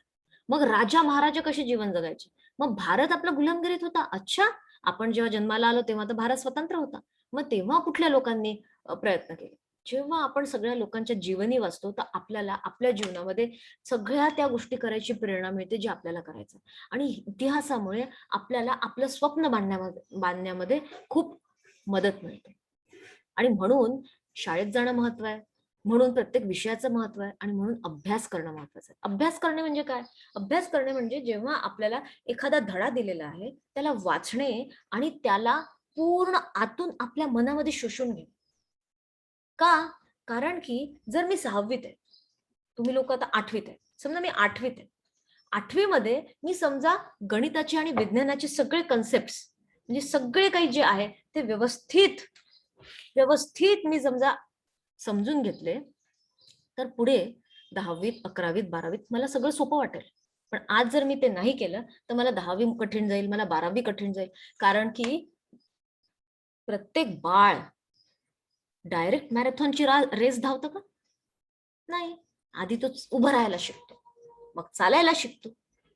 मग राजा महाराजा कसे जीवन जगायचे, मग भारत आपला गुलामगिरीत होता. अच्छा, आपण जेव्हा जन्माला आलो तेव्हा तर भारत स्वतंत्र होता, मग तेव्हा कुठल्या लोकांनी प्रयत्न केले? जेव्हा आपण सगळ्या लोकांच्या जीवनी वाचतो तर आपल्याला आपल्या जीवनामध्ये सगळ्या त्या गोष्टी करायची प्रेरणा मिळते जे आपल्याला करायचं, आणि इतिहासामुळे आपल्याला आपलं स्वप्न बांधण्यामध्ये खूप मदत मिळते. आणि म्हणून शाळेत जाणं महत्व आहे, म्हणून प्रत्येक विषयाचं महत्व आहे, आणि म्हणून अभ्यास करणं महत्वाचं आहे. अभ्यास करणे म्हणजे काय? अभ्यास करणे म्हणजे जेव्हा आपल्याला एखादा धडा दिलेला आहे त्याला वाचणे आणि त्याला पूर्ण आतून आपल्या मनामध्ये शोषून घेणे. का? कारण की जर मी 6वीत आहे, तुम्ही लोक आता 8वीत आहे, समजा मी 8वीत आहे, 8वी मध्ये मी समजा गणिताची आणि विज्ञानाचे सगळे कन्सेप्ट म्हणजे सगळे काही जे आहे ते व्यवस्थित व्यवस्थित मी समजा समजून घेतले, तर पुढे 10वीत 11वीत 12वीत मला सगळं सोपं वाटेल. पण आज जर मी ते नाही केलं तर मला 10वी कठीण जाईल, मला 12वी कठीण जाईल. कारण की प्रत्येक बाळ डायरेक्ट मॅरेथॉनची रेस धावतं का? नाही. आधी तो उभं राहायला शिकतो, मग चालायला शिकतो,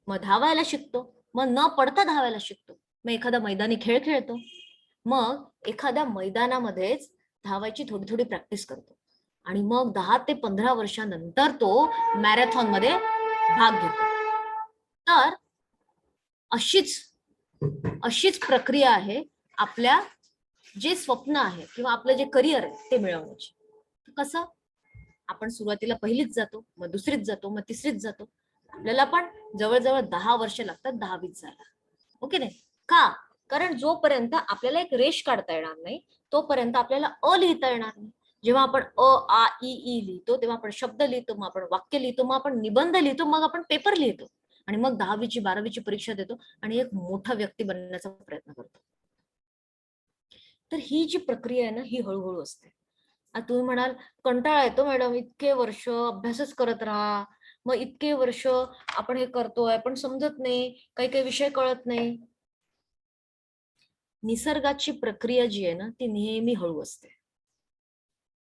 मग धावायला शिकतो, मग न पडता धावायला शिकतो, मग एखादा मैदानी खेळ खेळतो, मग एखाद्या मैदानामध्येच धावायची थोडी थोडी प्रॅक्टिस करतो, आणि मग 10 ते 15 वर्षानंतर तो मॅरेथॉन मध्ये भाग घेतो. तर अशीच अशीच प्रक्रिया आहे आपल्या जे स्वप्न आहे किंवा आपलं जे करिअर आहे ते मिळवण्याची. कसं? आपण सुरुवातीला पहिलीच जातो, मग दुसरीच जातो, मग तिसरीच जातो, आपल्याला पण जवळजवळ 10 वर्ष लागतात 10वीत जायला. ओके नाही का? कारण जोपर्यंत आपल्याला एक रेष काढता येणार नाही तोपर्यंत आपल्याला लिहिता येणार नाही. जेव्हा आपण आ इ ई लिहितो तेव्हा आपण शब्द लिहितो, मग आपण वाक्य लिहितो, मग आपण निबंध लिहितो, मग आपण पेपर लिहितो, आणि मग 10वीची 12वीची परीक्षा देतो आणि एक मोठा व्यक्ती बनण्याचा प्रयत्न करतो. तर ही जी प्रक्रिया आहे ना ही हळूहळू असते. आता तुम्ही म्हणाल कंटाळा येतो मॅडम, इतके वर्ष अभ्यासच करत राहा, मग इतके वर्ष आपण हे करतोय पण समजत नाही, काही काही विषय कळत नाही. निसर्गाची प्रक्रिया जी आहे ना ती नेहमी हळू असते,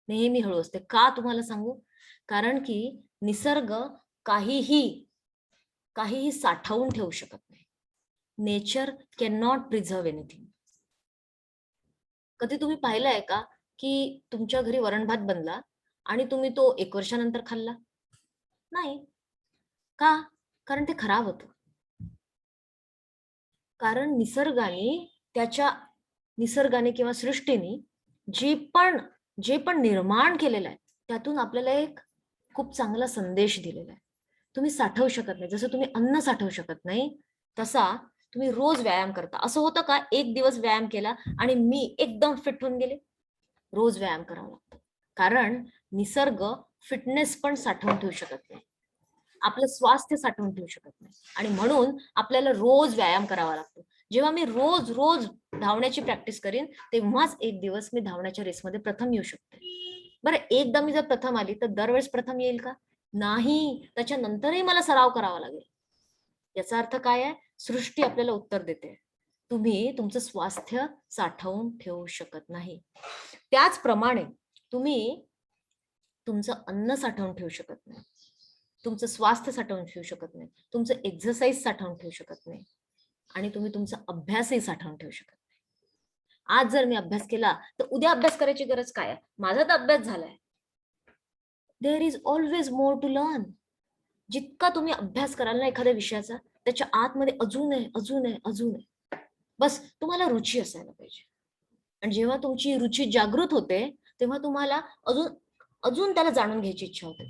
नेहमी हळू असते. का तुम्हाला सांगू? कारण की निसर्ग काहीही काहीही साठवून ठेवू शकत नाही. Nature can not preserve anything. कधी तुम्ही पाहिलंय का की तुमच्या घरी वरण भात बनला आणि तुम्ही तो 1 वर्षानंतर खाल्ला? नाही. का? कारण ते खराब होतं. कारण निसर्गाने किंवा सृष्टीने जे पण निर्माण केलेलं आहे त्यातून आपल्याला एक खूप चांगला संदेश दिलेला आहे. तुम्ही साठवू शकत नाही, जसं तुम्ही अन्न साठवू शकत नाही तसा तुम्ही रोज व्यायाम करता. असं होतं का एक दिवस व्यायाम केला आणि मी एकदम फिट होऊन गेले? रोज व्यायाम करावा लागतो, कारण निसर्ग फिटनेस पण साठवून ठेवू शकत नाही, आपलं स्वास्थ्य साठवून ठेवू शकत नाही, आणि म्हणून आपल्याला रोज व्यायाम करावा लागतो. जेव्हा मी रोज रोज धावण्याची प्रॅक्टिस करीन तेव्हाच एक दिवस मी धावण्याच्या रेसमध्ये प्रथम येऊ शकते. बरं, एकदा मी जर प्रथम आली तर दरवेळेस प्रथम येईल का? नाही, त्याच्यानंतरही मला सराव करावा लागेल. याचा अर्थ काय आहे? सृष्टी आपल्याला उत्तर देते, तुम्ही तुमचं स्वास्थ्य साठवून ठेवू शकत नाही. त्याचप्रमाणे तुम्ही तुमचं अन्न साठवून ठेवू शकत नाही, तुमचं स्वास्थ्य साठवून ठेवू शकत नाही, तुमचं एक्सरसाइज साठवून ठेवू शकत नाही, आणि तुम्ही तुमचा अभ्यासही साठवून ठेवू शकत नाही. आज जर मी अभ्यास केला तर उद्या अभ्यास करायची गरज काय आहे? माझा तर अभ्यास झालाय. There is always more to learn. जितका तुम्ही अभ्यास कराल ना एखाद्या विषयाचा, त्याच्या आतमध्ये अजून आहे. बस तुम्हाला रुची असायला पाहिजे, आणि जेव्हा तुमची रुची जागृत होते तेव्हा तुम्हाला अजून त्याला जाणून घ्यायची इच्छा होते.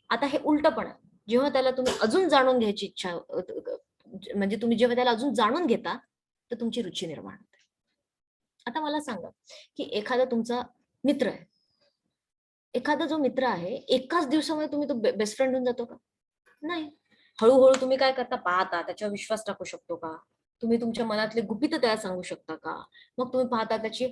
आता हे उलट पण आहे, जेव्हा त्याला तुम्ही अजून जाणून घ्यायची इच्छा, म्हणजे तुम्ही जेव्हा त्याला अजून जाणून घेता तर तुमची रुची निर्माण होते. आता मला सांगा की एखादा तुमचा मित्र आहे, एखादा जो मित्र आहे एकाच दिवसामध्ये तुम्ही तो बेस्ट फ्रेंड होऊन जातो का? नाही. हळूहळू तुम्ही काय करता? पाहता, त्याच्यावर विश्वास टाकू शकतो का? तुम्ही तुमच्या मनातले गुपित त्याला सांगू शकता का? मग तुम्ही पाहता त्याची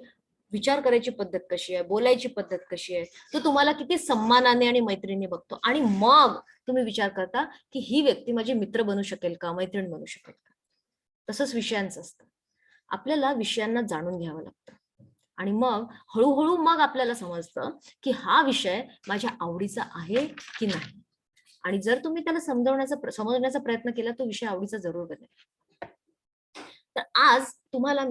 विचार करायची पद्धत कशी आहे, बोलायची पद्धत कशी आहे, तो तुम्हाला किती सन्मानाने आणि मैत्रीने बघतो, आणि मग तुम्ही विचार करता की ही व्यक्ती माझी मित्र बनू शकेल का, मैत्रीण बनू शकेल का? तसंच विषयांचं असतं. आपल्याला विषयांना जाणून घ्यावं लागतं, आणि मग हळूहळू मग आपल्याला समजतं की हा विषय माझ्या आवडीचा आहे की नाही. आणि जर तुम्ही त्याला समजण्याचा प्रयत्न केला तो विषय आवडीचा जरूर बनेल. तर आज तुम्हाला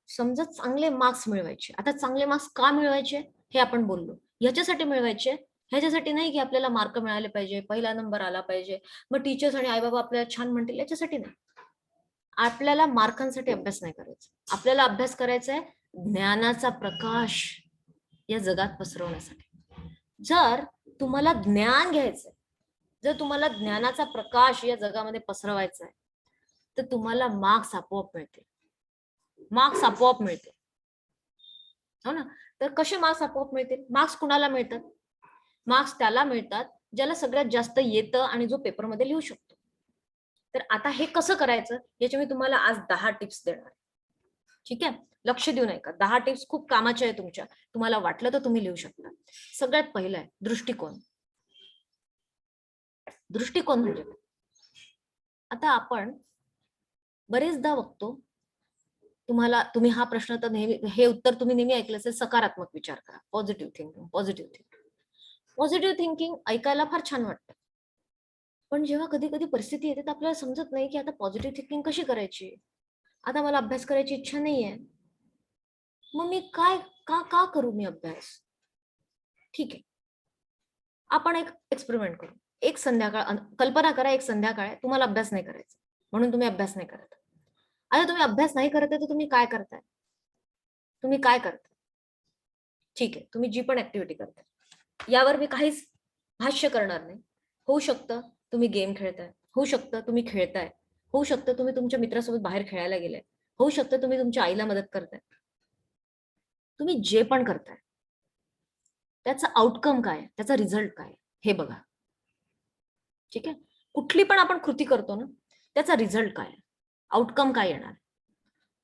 समजा चांगले मार्क्स मिळवायचे. आता चांगले मार्क्स का मिळवायचे हे आपण बोललो. ह्याच्यासाठी मिळवायचे, ह्याच्यासाठी नाही की आपल्याला मार्क मिळाले पाहिजे, पहिला नंबर आला पाहिजे, मग टीचर्स आणि आई बाबा आपल्याला छान म्हणतील, याच्यासाठी नाही. आपल्याला मार्कांसाठी अभ्यास नाही करायचा. आपल्याला अभ्यास करायचा आहे ज्ञानाचा प्रकाश या जगात पसरवण्यासाठी. जर तुम्हाला ज्ञान घ्यायचंय, जर तुम्हाला ज्ञानाचा प्रकाश या जगामध्ये पसरवायचा आहे, तर तुम्हाला मार्क्स आपोआप मिळतील. हो ना? तर कसे मार्क्स आपोआप मिळतील? मार्क्स कुणाला मिळतात? मार्क्स त्याला मिळतात ज्याला सगळ्यात जास्त येतं आणि जो पेपरमध्ये लिहू शकतो. तर आता हे कसं करायचं याचे मी तुम्हाला आज 10 टिप्स देणार. ठीक आहे, लक्ष देऊन ऐका. 10 टिप्स खूप कामाच्या आहे तुमच्या. तुम्हाला वाटलं तर तुम्ही लिहू शकता. सगळ्यात पहिलं आहे दृष्टिकोन. दृष्टिकोन म्हणजे आता आपण बरेचदा बघतो, तुम्ही हा प्रश्न तर नेहमी, हे उत्तर तुम्ही नेहमी ऐकलं असेल, सकारात्मक विचार करा, पॉझिटिव्ह थिंकिंग ऐकायला फार छान वाटतं. पण जेव्हा कधी कधी परिस्थिती येते तर आपल्याला समजत नाही की आता पॉझिटिव्ह थिंकिंग कशी करायची. आता मला अभ्यास करायची इच्छा नाहीये, मग मी का करू मी अभ्यास? ठीक आहे, आपण एक एक्सपेरिमेंट करू. एक संध्याकाळ कल्पना करा, एक संध्याकाळ आहे, तुम्हाला अभ्यास नाही करायचा म्हणून तुम्ही अभ्यास नाही करत. आता तुम्ही अभ्यास नाही करत आहे तर तुम्ही काय करताय? ठीक आहे, तुम्ही जी पण ऍक्टिव्हिटी करताय यावर मी काहीच भाष्य करणार नाही. होऊ शकतं तुम्ही गेम खेळताय, होऊ शकतं तुम्ही खेळताय, होऊ शकतं तुम्ही तुमच्या मित्रासोबत बाहेर खेळायला गेलाय, होऊ शकतं तुम्ही तुमच्या आईला मदत करताय. तुम्ही जे पण करताय त्याचा आउटकम काय, त्याचा रिझल्ट काय हे बघा. ठीक आहे, कुठली पण आपण कृती करतो ना, त्याचा रिझल्ट काय, आउटकम काय येणार.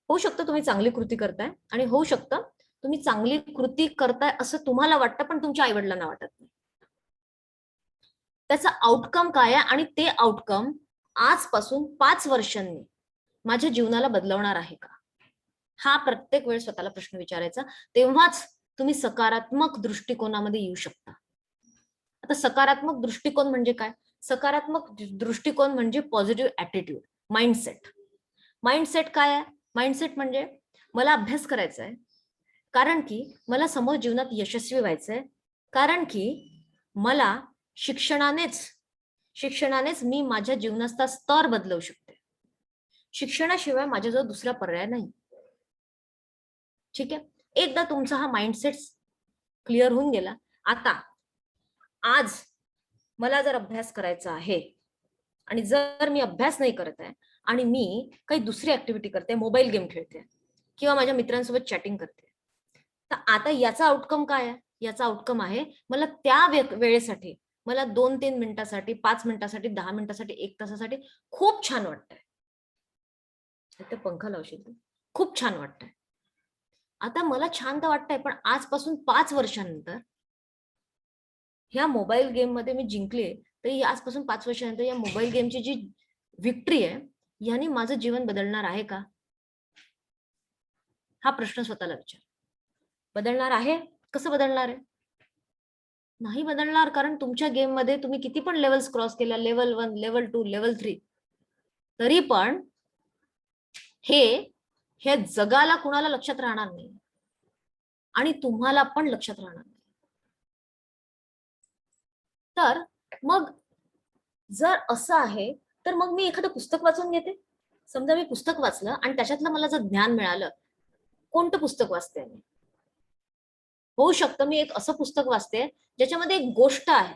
होऊ शकतं तुम्ही चांगली कृती करताय, आणि होऊ शकतं तुम्ही चांगली कृती करताय असं तुम्हाला वाटतं पण तुमच्या आईवडिलांना वाटत नाही. त्याचा आउटकम काय आहे, आणि ते आउटकम आजपासून 5 वर्षांनी माझ्या जीवनाला बदलवणार आहे का, हा प्रत्येक वेळ स्वतःला प्रश्न विचारायचा. तेव्हाच तुम्ही सकारात्मक दृष्टिकोनामध्ये येऊ शकता. आता सकारात्मक दृष्टिकोन म्हणजे काय? सकारात्मक दृष्टिकोन म्हणजे पॉझिटिव्ह ऍटिट्यूड, माइंडसेट काय आहे? माइंडसेट म्हणजे मला अभ्यास करायचा आहे कारण की मला समोर जीवनात यशस्वी व्हायचंय, कारण की मला शिक्षणानेच मी माझ्या जीवनाचा स्तर बदलवू शकते. शिक्षणाशिवाय माझ्याजवळ दुसरा पर्याय नाही. ठीक आहे, एकदा तुमचा हा माइंडसेट क्लिअर होऊन गेला, आता आज मला जर अभ्यास करायचा आहे आणि जर मी अभ्यास नाही करत आहे आणि मी काही दुसरी ऍक्टिव्हिटी करते, मोबाईल गेम खेळते किंवा माझ्या मित्रांसोबत चॅटिंग करते, तर आता याचा आउटकम काय आहे? याचा आउटकम आहे मला त्या वेळेसाठी, मला 2-3 मिनिटासाठी, 5 मिनिटासाठी, 10 मिनिटासाठी, 1 तासासाठी खूप छान वाटतंय. इथे पंखा लावशील तू? खूप छान वाटतंय. आता मला छान तर वाटतंय, पण आजपासून 5 वर्षानंतर ह्या मोबाईल गेम मध्ये मी जिंकले, तरी आजपासून 5 वर्षानंतर या मोबाईल गेमची जी विक्ट्री आहे, याने माझं जीवन बदलणार आहे का? हा प्रश्न स्वतःला विचार. बदलणार आहे? कसं बदलणार आहे? नाही बदलणार, कारण तुमच्या गेम मध्ये तुम्ही किती पण लेवल्स क्रॉस केल्या, लेवल 1, लेवल 2, लेवल 3, तरी पण हे जगाला कुणाला लक्षात राहणार नाही आणि तुम्हाला पण लक्षात राहणार नाही. तर मग जर असं आहे, तर मग मी एखादं पुस्तक वाचून घेते. समजा मी पुस्तक वाचलं आणि त्याच्यातलं मला जर ज्ञान मिळालं, कोणतं पुस्तक वाचते मी? होऊ शकतं मी एक असं पुस्तक वाचते ज्याच्यामध्ये एक गोष्ट आहे,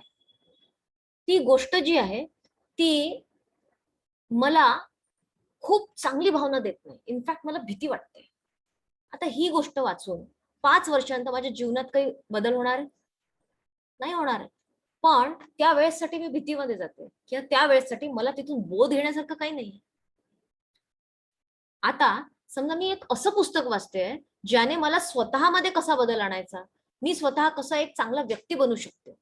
ती गोष्ट जी आहे ती मला खूप चांगली भावना देत नाही, इनफॅक्ट मला भीती वाटते. आता ही गोष्ट वाचून 5 वर्षांनंतर माझ्या जीवनात काही बदल होणार आहे? नाही होणार आहे. पण त्या वेळेसाठी मी भीतीमध्ये जाते किंवा त्या वेळेसाठी मला तिथून बोध घेण्यासारखं काही नाही. आता समजा मी एक असं पुस्तक वाचते ज्याने मला स्वतःमध्ये कसा बदल आणायचा, मी स्वतः कसा एक चांगला व्यक्ती बनू शकते,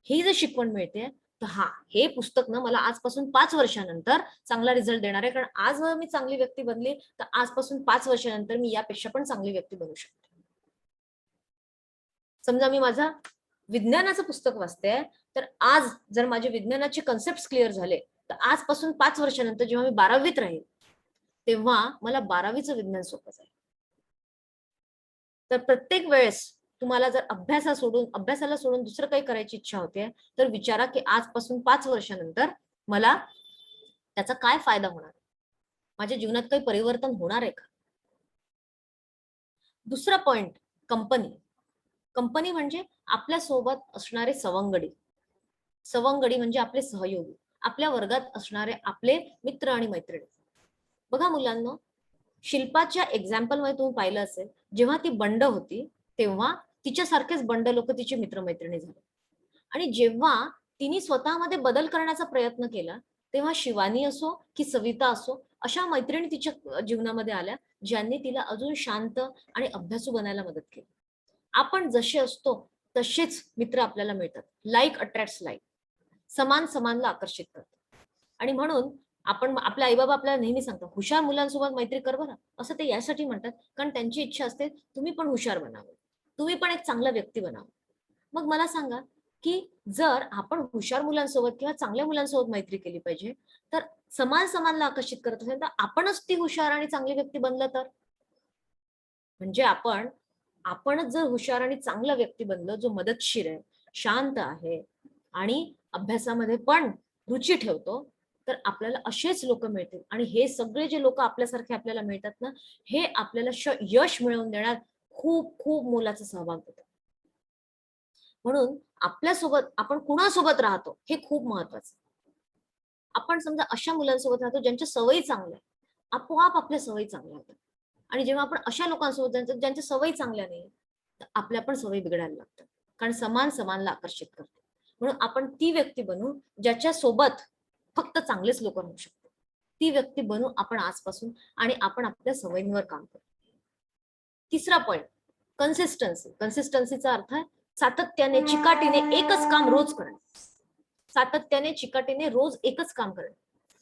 ही जर शिकवण मिळते, तर हे पुस्तक ना मला आजपासून 5 वर्षानंतर चांगला रिझल्ट देणार आहे. कारण आज मी चांगली व्यक्ती बनली, तर आजपासून 5 वर्षानंतर मी यापेक्षा पण चांगली व्यक्ती बनू शकते. समजा मी माझा विज्ञानाचं पुस्तक वाचते, तर आज जर माझे विज्ञानाचे कन्सेप्ट क्लिअर झाले, तर आजपासून 5 वर्षानंतर जेव्हा मी 12वीत राहील, तेव्हा मला 12वीचं विज्ञान सोपं जाईल. तर प्रत्येक वेळेस तुम्हाला जर अभ्यासाला सोडून दुसरं काही करायची इच्छा होते, तर विचारा की आजपासून 5 वर्षानंतर मला त्याचा काय फायदा होणार, माझ्या जीवनात काही परिवर्तन होणार आहे का? दुसरा पॉइंट, कंपनी म्हणजे आपल्या सोबत असणारे सवंगडी म्हणजे आपले सहयोगी, आपल्या वर्गात असणारे आपले मित्र आणि मैत्रिणी. बघा मुलांना, शिल्पाच्या एक्झाम्पल मध्ये तुम्ही पाहिलं असेल, जेव्हा ती बंड होती तेव्हा तिच्यासारखेच बंड लोक तिचे मित्रमैत्रिणी झाले, आणि जेव्हा तिने स्वतःमध्ये बदल करण्याचा प्रयत्न केला, तेव्हा शिवानी असो की सविता असो, अशा मैत्रिणी तिच्या जीवनामध्ये आल्या ज्यांनी तिला अजून शांत आणि अभ्यासू बनायला मदत केली. आपण जसे असतो तसेच मित्र आपल्याला मिळतात. लाईक अट्रॅक्ट्स लाईक, समान समानला आकर्षित करतात. आणि म्हणून आपण, आपल्या आईबाबा आपल्याला नेहमी सांगतात, हुशार मुलांसोबत मैत्री कर बरं. असं ते यासाठी म्हणतात कारण त्यांची इच्छा असते तुम्ही पण हुशार बनावं, तुम्ही पण एक चांगला व्यक्ती बनावं. मग मला सांगा की जर आपण हुशार मुलांसोबत किंवा चांगल्या मुलांसोबत मैत्री केली पाहिजे, तर समानला आकर्षित करत असेल, तर आपणच ती हुशार आणि चांगली व्यक्ती बनलं तर, म्हणजे आपणच जर हुशार आणि चांगला व्यक्ती बनलो, जो मदतशीर आहे, शांत आहे आणि अभ्यासामध्ये पण रुची ठेवतो, तर आपल्याला असेच लोक मिळतील. आणि हे सगळे जे लोक आपल्यासारखे आपल्याला मिळतात ना, हे आपल्याला यश मिळवून देण्यात खूप खूप मोलाचा सहभाग देतात. म्हणून आपल्यासोबत आपण कुणासोबत राहतो हे खूप महत्वाचं. आपण समजा अशा मुलांसोबत राहतो ज्यांच्या सवयी चांगल्या, आपोआप आपल्या सवयी चांगल्या होतात. आणि जेव्हा आपण अशा लोकांसोबत ज्यांच्या सवयी चांगल्या नाही, तर आपल्या पण सवयी बिघडायला लागतात, कारण समानला आकर्षित करते. म्हणून आपण ती व्यक्ती बनू ज्याच्या सोबत फक्त चांगलेच लोक राहू शकतात. ती व्यक्ती बनू आपण आजपासून, आणि आपण आपल्या सवयींवर काम करू. तिसरा पॉइंट, कन्सिस्टन्सीचा अर्थ आहे सातत्याने, चिकाटीने एकच काम रोज करणे. सातत्याने, चिकाटीने रोज एकच काम करणे.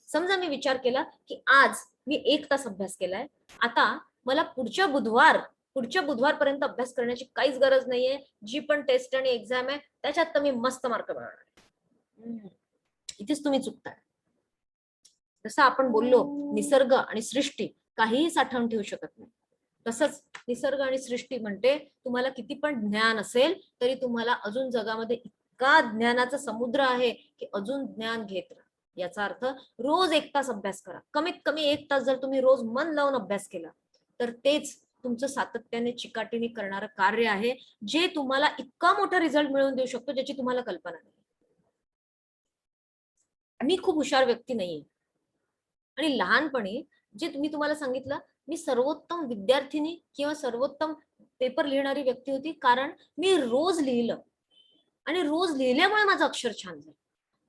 समजा मी विचार केला की आज मी 1 तास अभ्यास केलाय, आता मला पुढच्या बुधवारपर्यंत अभ्यास करण्याची काहीच गरज नाहीये. जी पण टेस्ट आणि एक्झाम आहे त्याच्यात तर मी मस्त मार्क मिळवणार. इथेच तुम्ही चुकताय. जसं आपण बोललो, निसर्ग आणि सृष्टी काहीही साठवून ठेवू शकत नाही, तसंच निसर्ग आणि सृष्टी म्हणते तुम्हाला किती पण ज्ञान असेल तरी तुम्हाला अजून जगामध्ये इतका ज्ञानाचा समुद्र आहे की अजून ज्ञान घेत राहा. याचा अर्थ रोज 1 तास अभ्यास करा. कमीत कमी 1 तास जर तुम्ही रोज मन लावून अभ्यास केला तर तेच तुमचं सातत्याने चिकाटीने करणारं कार्य आहे, जे तुम्हाला इतका मोठा रिझल्ट मिळवून देऊ शकतो ज्याची तुम्हाला कल्पना नाही. मी खूप हुशार व्यक्ती नाहीये आणि लहानपणी जे मी तुम्हाला सांगितलं, मी सर्वोत्तम विद्यार्थिनी किंवा सर्वोत्तम पेपर लिहिणारी व्यक्ती होती, कारण मी रोज लिहिलं आणि रोज लिहिल्यामुळे माझं अक्षर छान झालं.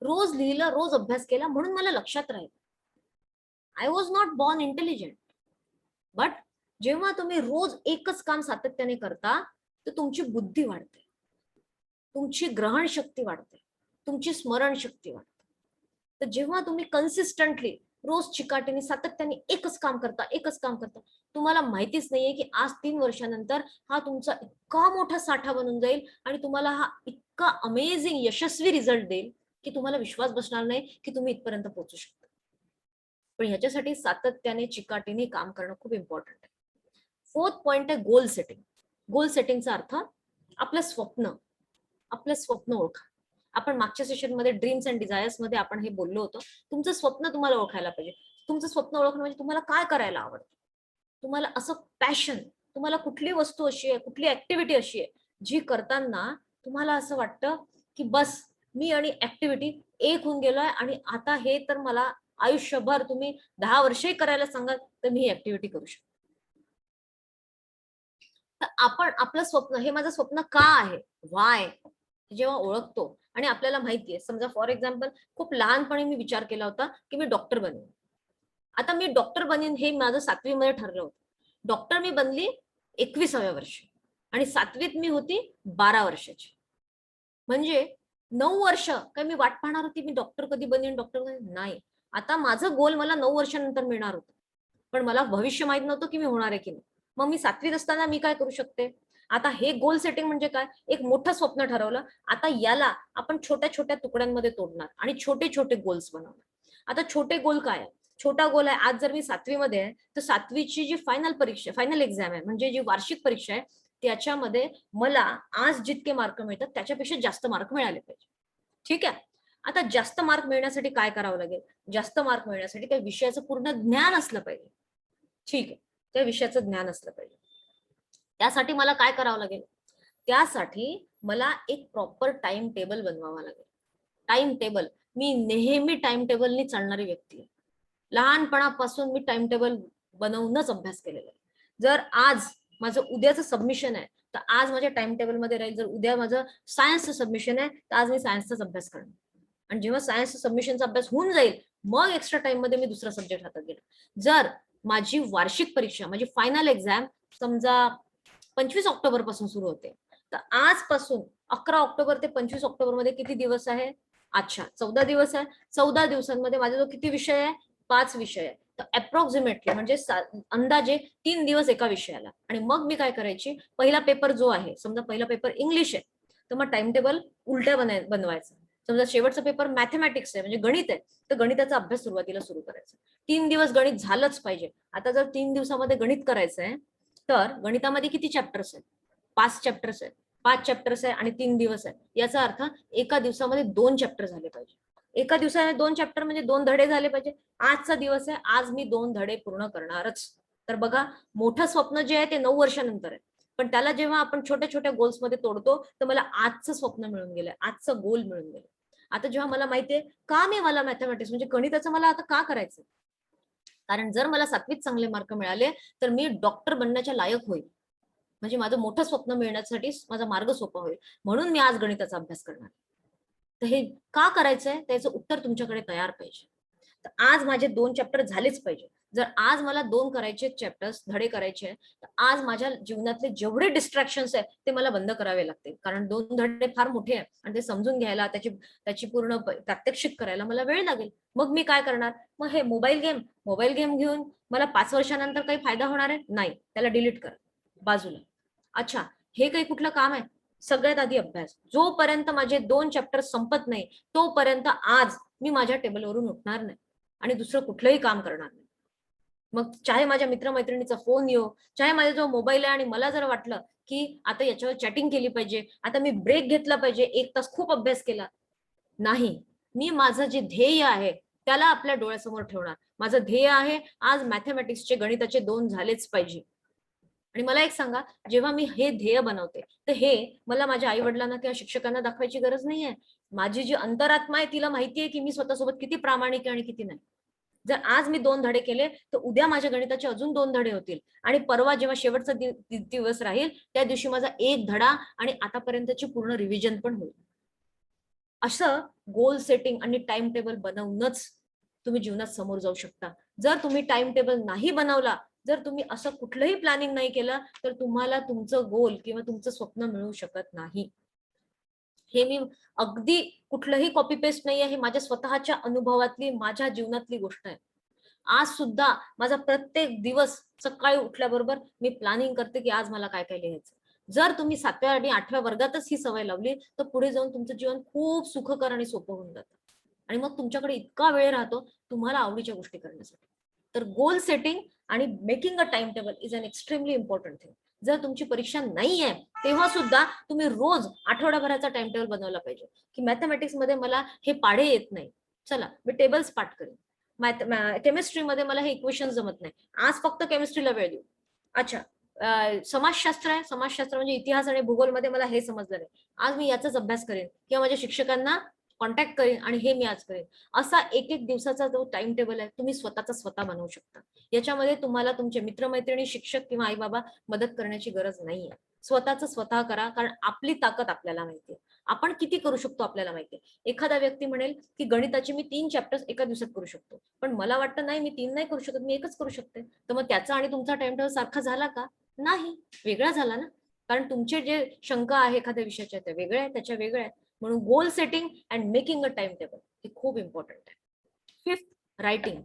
रोज लिहिलं, रोज अभ्यास केला म्हणून मला लक्षात राहील. I was not born intelligent, but जेव्हा तुम्ही रोज एकच काम सातत्याने करता तर तुमची बुद्धी वाढते, तुमची ग्रहण शक्ती वाढते, तुमची स्मरण शक्ती वाढते. तर जेव्हा तुम्ही कन्सिस्टंटली रोज चिकाटीने सातत्याने एकच काम करता, तुम्हाला माहितीच नाहीये की आज 3 वर्षानंतर हा तुमचा इतका मोठा साठा बनून जाईल आणि तुम्हाला हा इतका अमेझिंग यशस्वी रिझल्ट देईल की तुम्हाला विश्वास बसणार नाही की तुम्ही इथपर्यंत पोहोचू शकता. पण ह्याच्यासाठी सातत्याने चिकाटीने काम करणं खूप इम्पॉर्टंट आहे. 4th पॉइंट आहे गोल सेटिंग. गोल सेटिंगचा अर्थ आपलं स्वप्न ओळखा. आपण मागच्या सेशनमध्ये ड्रीम्स अँड डिझायर्स मध्ये आपण हे बोललो होतो. तुमचं स्वप्न तुम्हाला ओळखायला पाहिजे. तुमचं स्वप्न ओळखणं म्हणजे तुम्हाला काय करायला आवडतं, तुम्हाला असं पॅशन, तुम्हाला कुठली वस्तू अशी आहे, कुठली ऍक्टिव्हिटी अशी आहे जी करताना तुम्हाला असं वाटतं की बस मी आणि ऍक्टिव्हिटी एक होऊन गेलोय आणि आता हे तर मला आयुष्यभर तुम्ही 10 वर्षही करायला सांगाल तर मी ही ऍक्टिव्हिटी करू शकतो. तर आपण आपलं स्वप्न, हे माझं स्वप्न का आहे, वाय, जेव्हा ओळखतो आणि आपल्याला माहितीये, समजा फॉर एक्झाम्पल खूप लहानपणी मी विचार केला होता की मी डॉक्टर बनेन. आता मी डॉक्टर बनेन हे माझं 7वी मध्ये ठरलं होतं. डॉक्टर मी बनली 21व्या वर्षी आणि 7वीत मी होती 12 वर्षाची. म्हणजे 9 वर्ष काय मी वाट पाहणार होती मी डॉक्टर कधी बनेन, नाही. आता माझं गोल मला 9 वर्षानंतर मिळणार होतं, पण मला भविष्य माहित नव्हतं की मी होणार आहे की नाही. मग मी 7वीत असताना मी काय करू शकते, आता हे गोल सेटिंग म्हणजे काय, एक मोठं स्वप्न ठरवलं, आता याला आपण छोट्या छोट्या तुकड्यांमध्ये तोडणार आणि छोटे छोटे गोल्स बनवणार. आता छोटे गोल काय आहे, छोटा गोल आहे, आज जर मी 7वी मध्ये आहे तर 7वीची जी फायनल एक्झाम आहे, म्हणजे जी वार्षिक परीक्षा आहे, त्याच्यामध्ये मला आज जितके मार्क मिळतात त्याच्यापेक्षा जास्त मार्क मिळाले पाहिजे. ठीक आहे. आता जास्त मार्क मिळण्यासाठी काय करावं लागेल, जास्त मार्क मिळण्यासाठी त्या विषयाचं पूर्ण ज्ञान असलं पाहिजे. ठीक आहे, त्या विषयाचं ज्ञान असलं पाहिजे. त्यासाठी मला काय करावं लागेल, त्यासाठी मला एक प्रॉपर टाइम टेबल बनवावा लागेल. टाइम टेबल, मी नेहमी टाइम टेबलनी चालणारी व्यक्ती आहे. लहानपणापासून मी टाइम टेबल बनवूनच अभ्यास केलेला आहे. जर आज माझं उद्याचं सबमिशन आहे तर आज माझ्या टाइम टेबल मध्ये राहील, जर उद्या माझं सायन्सचं सबमिशन आहे तर आज मी सायन्सचाच अभ्यास करणार. आणि जेव्हा सायन्स सबमिशनचा अभ्यास होऊन जाईल मग एक्स्ट्रा टाइम मध्ये मी दुसरा सब्जेक्ट हातात घेणार. जर माझी वार्षिक परीक्षा, माझी फायनल एक्झाम समजा 25 ऑक्टोबर पासून सुरू होते, तर आजपासून 11 ऑक्टोबर ते 25 ऑक्टोबर मध्ये किती दिवस आहे, अच्छा 14 दिवस आहे. 14 दिवसांमध्ये माझा जो किती विषय आहे, 5 विषय आहे. तर अप्रॉक्सिमेटली म्हणजे अंदाजे 3 दिवस एका विषयाला. आणि मग मी काय करायची, पहिला पेपर जो आहे, समजा पहिला पेपर इंग्लिश आहे तर मग टाइम टेबल उलट्या बनवायचा. समजा शेवटचा पेपर मॅथमॅटिक्स आहे, म्हणजे गणित आहे, तर गणिताचा अभ्यास सुरुवातीला सुरू करायचा. 3 दिवस गणित झालंच पाहिजे. आता जर 3 दिवसामध्ये गणित करायचं आहे तर गणितामध्ये किती चॅप्टर्स आहेत, 5 चॅप्टर्स आहेत. 5 चॅप्टर्स आहे आणि 3 दिवस आहे, याचा अर्थ एका दिवसामध्ये 2 चॅप्टर झाले पाहिजे. एका दिवसामध्ये 2 चॅप्टर म्हणजे 2 धडे झाले पाहिजे. आजचा दिवस आहे, आज मी 2 धडे पूर्ण करणारच. तर बघा, मोठं स्वप्न जे आहे ते 9 वर्षानंतर आहे, पण त्याला जेव्हा आपण छोट्या छोट्या गोल्स मध्ये तोडतो तर मला आजचं स्वप्न मिळून गेलंय, आजचं गोल मिळून गेलं. आता जेव्हा मला माहितीये का मला मॅथमॅटिक्स म्हणजे गणिताचं मला आता का करायचं, कारण जर मला 7वीत चांगले मार्क मिळाले तर मी डॉक्टर बनण्याच्या लायक होईल, म्हणजे माझं मोठं स्वप्न मिळण्यासाठी माझा मार्ग सोपा होईल. म्हणून मी आज गणिताचा अभ्यास करणार. तर हे का करायचंय त्याचं उत्तर तुमच्याकडे तयार पाहिजे. तर आज माझे 2 चॅप्टर झालेच पाहिजे. जर आज मला 2 करायचे चॅप्टर्स, धडे करायचे तर आज माझ्या जीवनातले जेवढे डिस्ट्रॅक्शन्स आहेत ते मला बंद करावे लागतील, कारण 2 धडे फार मोठे आहेत आणि ते समजून घ्यायला, त्याची पूर्ण प्रात्यक्षिक करायला मला वेळ लागेल. मग मी काय करणार, मग हे मोबाईल गेम घेऊन मला 5 वर्षानंतर काही फायदा होणार आहे, नाही, त्याला डिलीट करा बाजूला. अच्छा, हे काही कुठलं काम आहे, सगळ्यात आधी अभ्यास. जोपर्यंत माझे 2 चॅप्टर संपत नाही तोपर्यंत आज मी माझ्या टेबलवरून उठणार नाही आणि दुसरं कुठलंही काम करणार नाही. मग चाहे माझ्या मित्रमैत्रिणीचा फोन येऊ, चाहे माझा जो मोबाईल आहे आणि मला जर वाटलं की आता याच्यावर चॅटिंग केली पाहिजे, आता मी ब्रेक घेतला पाहिजे, 1 तास खूप अभ्यास केला, नाही, मी माझं जे ध्येय आहे त्याला आपल्या डोळ्यासमोर ठेवणार. माझं ध्येय आहे आज मॅथमॅटिक्सचे गणिताचे 2 झालेच पाहिजे. आणि मला एक सांगा, जेव्हा मी हे ध्येय बनवते तर हे मला माझ्या आई वडिलांना किंवा शिक्षकांना दाखवायची गरज नाहीये. माझी जी अंतरात्मा आहे तिला माहितीये की मी स्वतःसोबत किती प्रामाणिक आहे आणि किती नाही. जर आज मी 2 धडे केले तर उद्या माझ्या गणिताचे अजून 2 धडे होतील आणि परवा जेव्हा शेवटचा दिवस राहील त्या दिवशी माझा 1 धडा आणि आतापर्यंतची पूर्ण रिव्हिजन पण होईल. असं गोल सेटिंग आणि टाइम टेबल बनवूनच तुम्ही जीवनात समोर जाऊ शकता. जर तुम्ही टाइम टेबल नाही बनवला, जर तुम्ही असं कुठलंही प्लॅनिंग नाही केलं तर तुम्हाला तुमचं गोल किंवा तुमचं स्वप्न मिळू शकत नाही. हे मी अगदी कुठलंही कॉपी पेस्ट नाहीये, हे माझ्या स्वतःच्या अनुभवातली माझ्या जीवनातली गोष्ट आहे. आज सुद्धा माझा प्रत्येक दिवस सकाळी उठल्याबरोबर मी प्लॅनिंग करते की आज मला काय काय लिहायचं. जर तुम्ही 7व्या आणि 8व्या वर्गातच ही सवय लावली तर पुढे जाऊन तुमचं जीवन खूप सुखकर आणि सोपं होऊन जातं आणि मग तुमच्याकडे इतका वेळ राहतो तुम्हाला आवडीच्या गोष्टी करण्यासाठी. तर गोल सेटिंग आणि making a time table is an extremely important thing. जर तुमची परीक्षा नाहीये तेव्हा सुद्धा तुम्ही रोज आठवड्याभराचा टाइम टेबल बनवला पाहिजे की मॅथमॅटिक्स मध्ये मला हे पाढे येत नाही, चला मी टेबल्स पाठ करेन. केमिस्ट्रीमध्ये मला हे इक्वेशन जमत नाही, आज फक्त केमिस्ट्रीला वेळ देऊ. अच्छा, समाजशास्त्र आहे, समाजशास्त्र म्हणजे इतिहास आणि भूगोलमध्ये मला हे समजलं नाही, आज मी याचाच अभ्यास करेन किंवा माझ्या शिक्षकांना कॉन्टॅक्ट करेन आणि हे मी आज करेन. असा एक दिवसाचा जो टाइम टेबल आहे तुम्ही स्वतःचा स्वतः बनवू शकता. याच्यामध्ये तुम्हाला तुमचे मित्रमैत्रिणी, शिक्षक किंवा आई बाबा मदत करण्याची गरज नाहीये. स्वतःच स्वतः करा, कारण आपली ताकद आपल्याला माहितीये, आपण किती करू शकतो आपल्याला माहितीये. एखादा व्यक्ती म्हणेल की गणिताचे मी 3 चॅप्टर्स एका दिवसात करू शकतो, पण मला वाटतं नाही मी 3 नाही करू शकत, मी एकच करू शकते. तर मग त्याचा आणि तुमचा टाइम टेबल सारखा झाला का? नाही, वेगळा झाला ना, कारण तुमचे जे शंका आहे एखाद्या विषयाच्या त्या वेगळ्या आहेत, त्याच्या वेगळ्या आहेत. म्हणून goal setting and making a time table हे खूप इम्पॉर्टंट आहे. 5th, writing.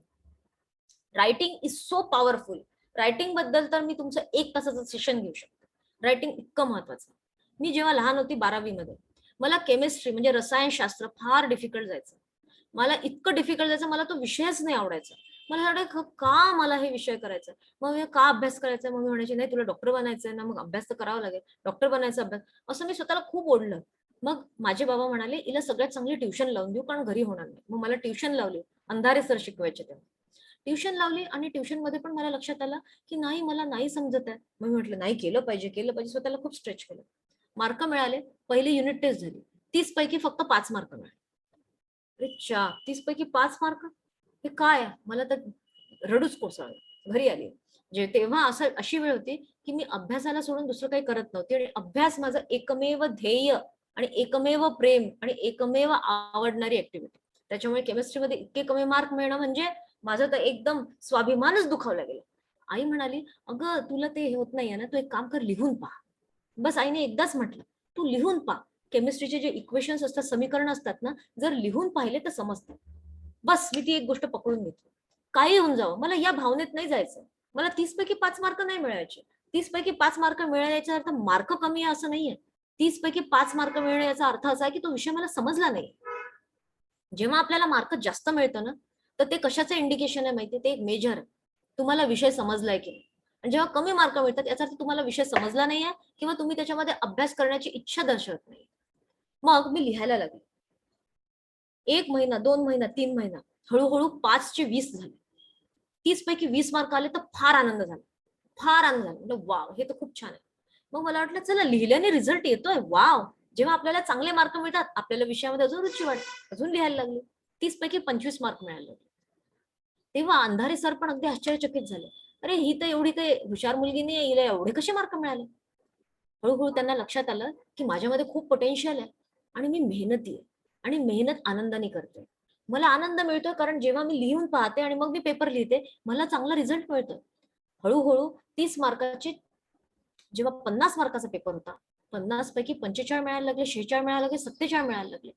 Writing is so powerful. Writing बद्दल तर मी तुमचं 1 तासाचं सेशन घेऊ शकते. रायटिंग इतकं महत्वाचं. मी जेव्हा लहान होती 12वी मध्ये, मला केमिस्ट्री म्हणजे रसायनशास्त्र फार डिफिकल्ट जायचं. मला इतकं डिफिकल्ट जायचं, मला तो विषयच नाही आवडायचा. मला वाटायचं का मला हे विषय करायचा, मग मी का अभ्यास करायचा. मग मी म्हणायची नाही तुला डॉक्टर बनायचंय ना, मग अभ्यास तर करावा लागेल, डॉक्टर बनायचा अभ्यास. असं मी स्वतःला खूप ओढलं. मग माझे बाबा म्हणाले हिला सगळ्यात चांगली ट्युशन लावून देऊ, कारण घरी होणार नाही. मग मला ट्युशन लावली, अंधारे सर शिकवायचे तेव्हा. ट्युशन लावली आणि ट्युशन मध्ये पण मला लक्षात आलं की नाही मला नाही समजत आहे. मग मी म्हटलं नाही केलं पाहिजे, स्वतःला खूप स्ट्रेच केलं. मार्क मिळाले, पहिली युनिट टेस्ट झाली, 30 पैकी फक्त 5 मार्क मिळाले. अरे 30 पैकी 5 मार्क, हे काय? मला तर रडूच कोसळलं. घरी आली, जे तेव्हा अशी वेळ होती की मी अभ्यासाला सोडून दुसरं काही करत नव्हती आणि अभ्यास माझं एकमेव ध्येय आणि एकमेव प्रेम आणि एकमेव आवडणारी ऍक्टिव्हिटी. त्याच्यामुळे केमिस्ट्रीमध्ये इतके कमी मार्क मिळणं म्हणजे माझं तर एकदम स्वाभिमानच दुखावला गेला. आई म्हणाली अगं तुला ते होत नाहीये ना, तू एक काम कर, लिहून पहा. बस आईने एकदाच म्हटलं तू लिहून पहा. केमिस्ट्रीचे जे इक्वेशन्स असतात, समीकरण असतात ना, जर लिहून पाहिले तर समजतात. बस मी ती एक गोष्ट पकडून घेतली. काही होऊन जावं, मला या भावनेत नाही जायचं. मला 30 पैकी 5 मार्क नाही मिळायचे. 30 पैकी 5 मार्क मिळाल्याचा अर्थ मार्क कमी आहे असं नाहीये. 30 पैकी 5 मार्क मिळणे याचा अर्थ असा आहे की तो विषय मला समजला नाही. जेव्हा आपल्याला मार्क जास्त मिळतं ना, तर ते कशाचं इंडिकेशन आहे माहितीये, ते एक मेजर आहे, तुम्हाला विषय समजलाय की नाही. आणि जेव्हा कमी मार्क मिळतात याचा अर्थ तुम्हाला विषय समजला नाहीये किंवा तुम्ही त्याच्यामध्ये अभ्यास करण्याची इच्छा दर्शवत नाही. मग मी लिहायला लागले. 1 महिना, 2 महिना, 3 महिना, हळूहळू 5 चे 20 झाले. 30 पैकी 20 मार्क आले तर फार आनंद झाला, फार आनंद झाला. म्हणजे वाव, हे तर खूप छान आहे. मग मला वाटलं चला लिहिल्याने रिझल्ट येतोय, वाव. जेव्हा आपल्याला चांगले मार्क मिळतात आपल्याला विषयामध्ये अजून रुची वाटते, अजून लिहायला लागले. 30 पैकी 25 मार्क मिळाले लागले. तेव्हा अंधारे सर पण अगदी आश्चर्यचकित झाले, अरे ही तर एवढी काही हुशार मुलगी नाही, हिला एवढे कसे मार्क मिळाले. हळूहळू त्यांना लक्षात आलं की माझ्यामध्ये खूप पोटेन्शियल आहे आणि मी मेहनती आहे आणि मेहनत आनंदाने करते. मला आनंद मिळतोय कारण जेव्हा मी लिहून पाहते आणि मग मी पेपर लिहिते मला चांगला रिझल्ट मिळतोय. हळूहळू 30 मार्काचे, जेव्हा 50 मार्काचा पेपर होता, 50 पैकी 45 मिळायला लागले, 46 मिळायला लागले, 47 मिळायला लागले.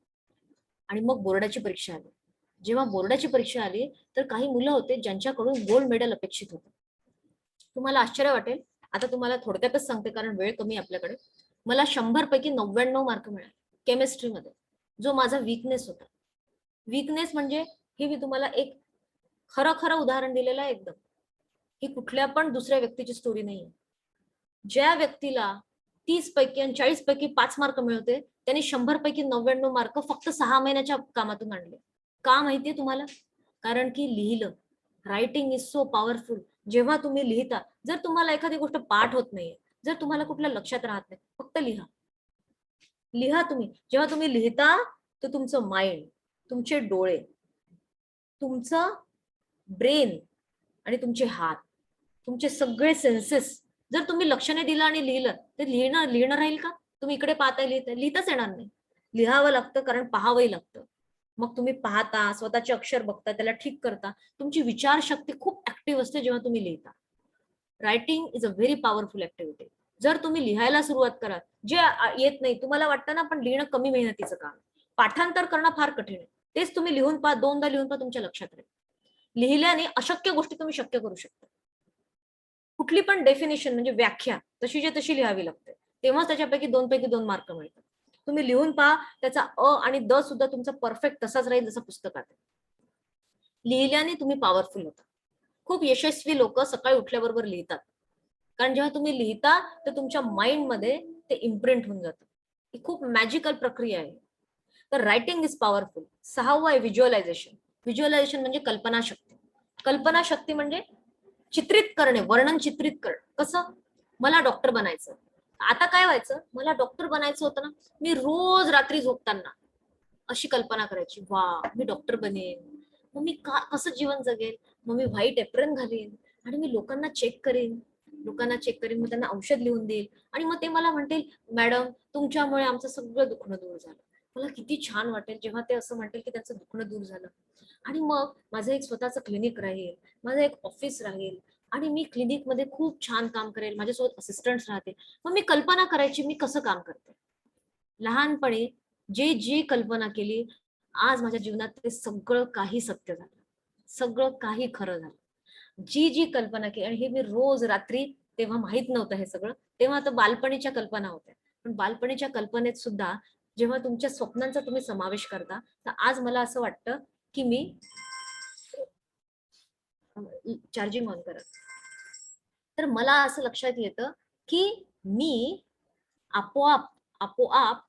आणि मग बोर्डाची परीक्षा आली. जेव्हा बोर्डाची परीक्षा आली तर काही मुलं होते ज्यांच्याकडून गोल्ड मेडल अपेक्षित होतं. तुम्हाला आश्चर्य वाटेल, आता तुम्हाला थोडक्यातच सांगते कारण वेळ कमी आपल्याकडे. मला 100 पैकी 99 मार्क मिळाले केमिस्ट्रीमध्ये, जो माझा वीकनेस होता. वीकनेस म्हणजे हे मी तुम्हाला एक खरं उदाहरण दिलेलं आहे एकदम, ही कुठल्या पण दुसऱ्या व्यक्तीची स्टोरी नाहीये. ज्या व्यक्तीला 30 पैकी आणि 40 पैकी 5 मार्क मिळते त्यांनी 100 पैकी 99 मार्क फक्त 6 महिन्याच्या कामातून आणले. का माहितीये तुम्हाला? कारण की लिहिलं, रायटिंग इज सो पॉवरफुल. जेव्हा तुम्ही लिहिता, जर तुम्हाला एखादी गोष्ट पाठ होत नाहीये, जर तुम्हाला कुठल्या लक्षात राहत नाही, फक्त लिहा. लिहा तुम्ही. जेव्हा तुम्ही लिहिता तर तुमचं माइंड, तुमचे डोळे, तुमचं ब्रेन आणि तुमचे हात, तुमचे सगळे सेन्सेस जर तुम्ही लक्ष नाही दिलं आणि लिहिलं तर लिहिणं राहील का? तुम्ही इकडे पाहताय, लिहिताच येणार नाही. लिहावं लागतं, कारण पाहावंही लागतं. मग तुम्ही पाहता, स्वतःचे अक्षर बघता, त्याला ठीक करता. तुमची विचारशक्ती खूप ऍक्टिव्ह असते जेव्हा तुम्ही लिहिता. Writing is a very powerful activity. जर तुम्ही लिहायला सुरुवात कराल, जे येत नाही, तुम्हाला वाटतं ना पण लिहिणं कमी मेहनतीचं काम, पाठांतर करणं फार कठीण आहे. तेच तुम्ही लिहून पहा, 2दा लिहून पहा, तुमच्या लक्षात राहील. लिहिल्याने अशक्य गोष्टी तुम्ही शक्य करू शकता. कुठली पण डेफिनेशन म्हणजे व्याख्या तशी लिहावी लागते, तेव्हाच त्याच्यापैकी 2 मार्क मिळतात. तुम्ही लिहून पहा, त्याचा अ आणि द सुद्धा तुमचा परफेक्ट तसाच राहील जसं पुस्तकात आहे. लिहिल्याने तुम्ही पॉवरफुल होता. खूप यशस्वी लोक सकाळी उठल्याबरोबर लिहितात, कारण जेव्हा तुम्ही लिहिता तर तुमच्या माइंड मध्ये ते इम्प्रिंट होऊन जातं. ही खूप मॅजिकल प्रक्रिया आहे. तर रायटिंग इज पॉवरफुल. 6वं आहे व्हिज्युअलायझेशन. व्हिज्युअलायझेशन म्हणजे कल्पनाशक्ती. कल्पनाशक्ती म्हणजे चित्रित करणे, वर्णन चित्रित करणे. कसं? मला डॉक्टर बनायचं. आता काय व्हायचं, मला डॉक्टर बनायचं होतं ना, मी रोज रात्री झोपताना अशी कल्पना करायची, वा मी डॉक्टर बनेन, मग मी कसं जीवन जगेल, मग मी व्हाईट एप्रन घालीन आणि मी लोकांना चेक करेन, मग त्यांना औषध लिहून देईल आणि मग ते मला म्हणतील, मॅडम तुमच्यामुळे आमचं सगळं दुखणं दूर झालं. मला किती छान वाटेल जेव्हा ते असं म्हणतील की त्यांचं दुखणं दूर झालं. आणि मग माझं एक स्वतःचं क्लिनिक राहील, माझं एक ऑफिस राहील आणि मी क्लिनिक मध्ये खूप छान काम करेल, माझ्यासोबत असिस्टंट्स राहतील. मग मी कल्पना करायची मी कसं काम करते. लहानपणी जी कल्पना केली, आज माझ्या जीवनात ते सगळं काही सत्य झालं, सगळं काही खरं झालं. जी कल्पना केली, आणि हे मी रोज रात्री, तेव्हा माहित नव्हतं हे सगळं, तेव्हा तर बालपणीच्या कल्पना होत्या. पण बालपणीच्या कल्पनेत सुद्धा जेव्हा तुमच्या स्वप्नांचा तुम्ही समावेश करता, तर आज मला असं वाटतं की मी चार्जिंग ऑन करत, तर मला असं लक्षात येतं की मी आपोआप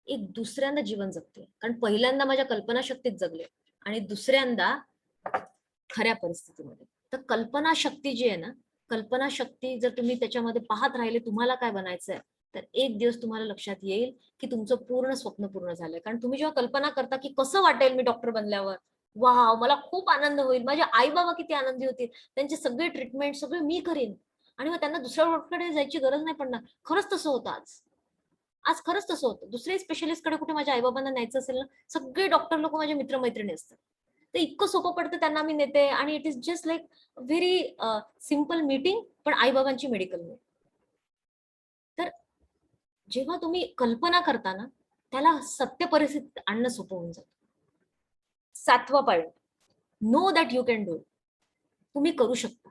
एक दुसऱ्यांदा जीवन जगते. कारण पहिल्यांदा माझ्या कल्पनाशक्तीत जगले आणि दुसऱ्यांदा खऱ्या परिस्थितीमध्ये. तर कल्पनाशक्ती जी आहे ना, कल्पनाशक्ती जर तुम्ही त्याच्यामध्ये पाहत राहिले तुम्हाला काय बनायचंय, तर एक दिवस तुम्हाला लक्षात येईल की तुमचं पूर्ण स्वप्न पूर्ण झालंय. कारण तुम्ही जेव्हा कल्पना करता की कसं वाटेल मी डॉक्टर बनल्यावर, वाव मला खूप आनंद होईल, माझे आई बाबा किती आनंदी होतील, त्यांचे सगळे ट्रीटमेंट सगळे मी करेन आणि मग त्यांना दुसऱ्या डॉक्टरकडे जायची गरज नाही पडणार. खरंच तसं होतं आज खरंच तसं होतं. दुसऱ्या स्पेशलिस्ट कडे कुठे माझ्या आईबाबांना न्यायचं असेल ना, सगळे डॉक्टर लोक माझे मित्रमैत्रिणी असतात. ते इतकं सोपं पडतं, त्यांना मी नेते आणि it is just like very simple meeting, पण आईबाबांची मेडिकल मीटिंग. तर जेव्हा तुम्ही कल्पना करता ना, त्याला सत्य परिस्थितीत आणणं सोपं होऊन जातं. 7वं point, know that you can do. तुम्ही करू शकता.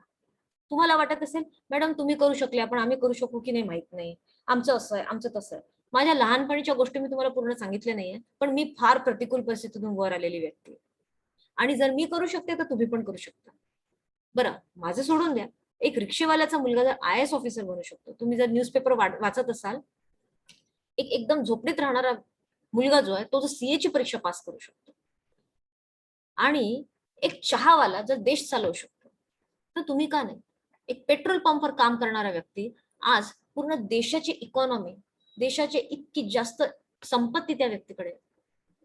तुम्हाला वाटत असेल, मॅडम तुम्ही करू शकले, आपण आम्ही करू शकू की नाही माहित नाही, आमचं असं आहे, आमचं तसं आहे. माझ्या लहानपणीच्या गोष्टी मी तुम्हाला पूर्ण सांगितल्या नाहीये, पण मी फार प्रतिकूल परिस्थितीतून वर आलेली व्यक्ती आहे. आणि जर मी करू शकते तर तुम्ही पण करू शकता. बरं, माझं सोडून द्या, एक रिक्षेवाल्याचा मुलगा जर IAS ऑफिसर बनू शकतो. तुम्ही जर न्यूजपेपर वाचत असाल, एकदम झोपडीत राहणारा मुलगा जो आहे तो जर CA ची परीक्षा पास करू शकतो आणि एक चहावाला जर देश चालवू शकतो, तर तुम्ही का नाही? एक पेट्रोल पंपवर काम करणारा व्यक्ती आज पूर्ण देशाची इकॉनॉमी, देशाचे इतकी जास्त संपत्ती त्या व्यक्तीकडे,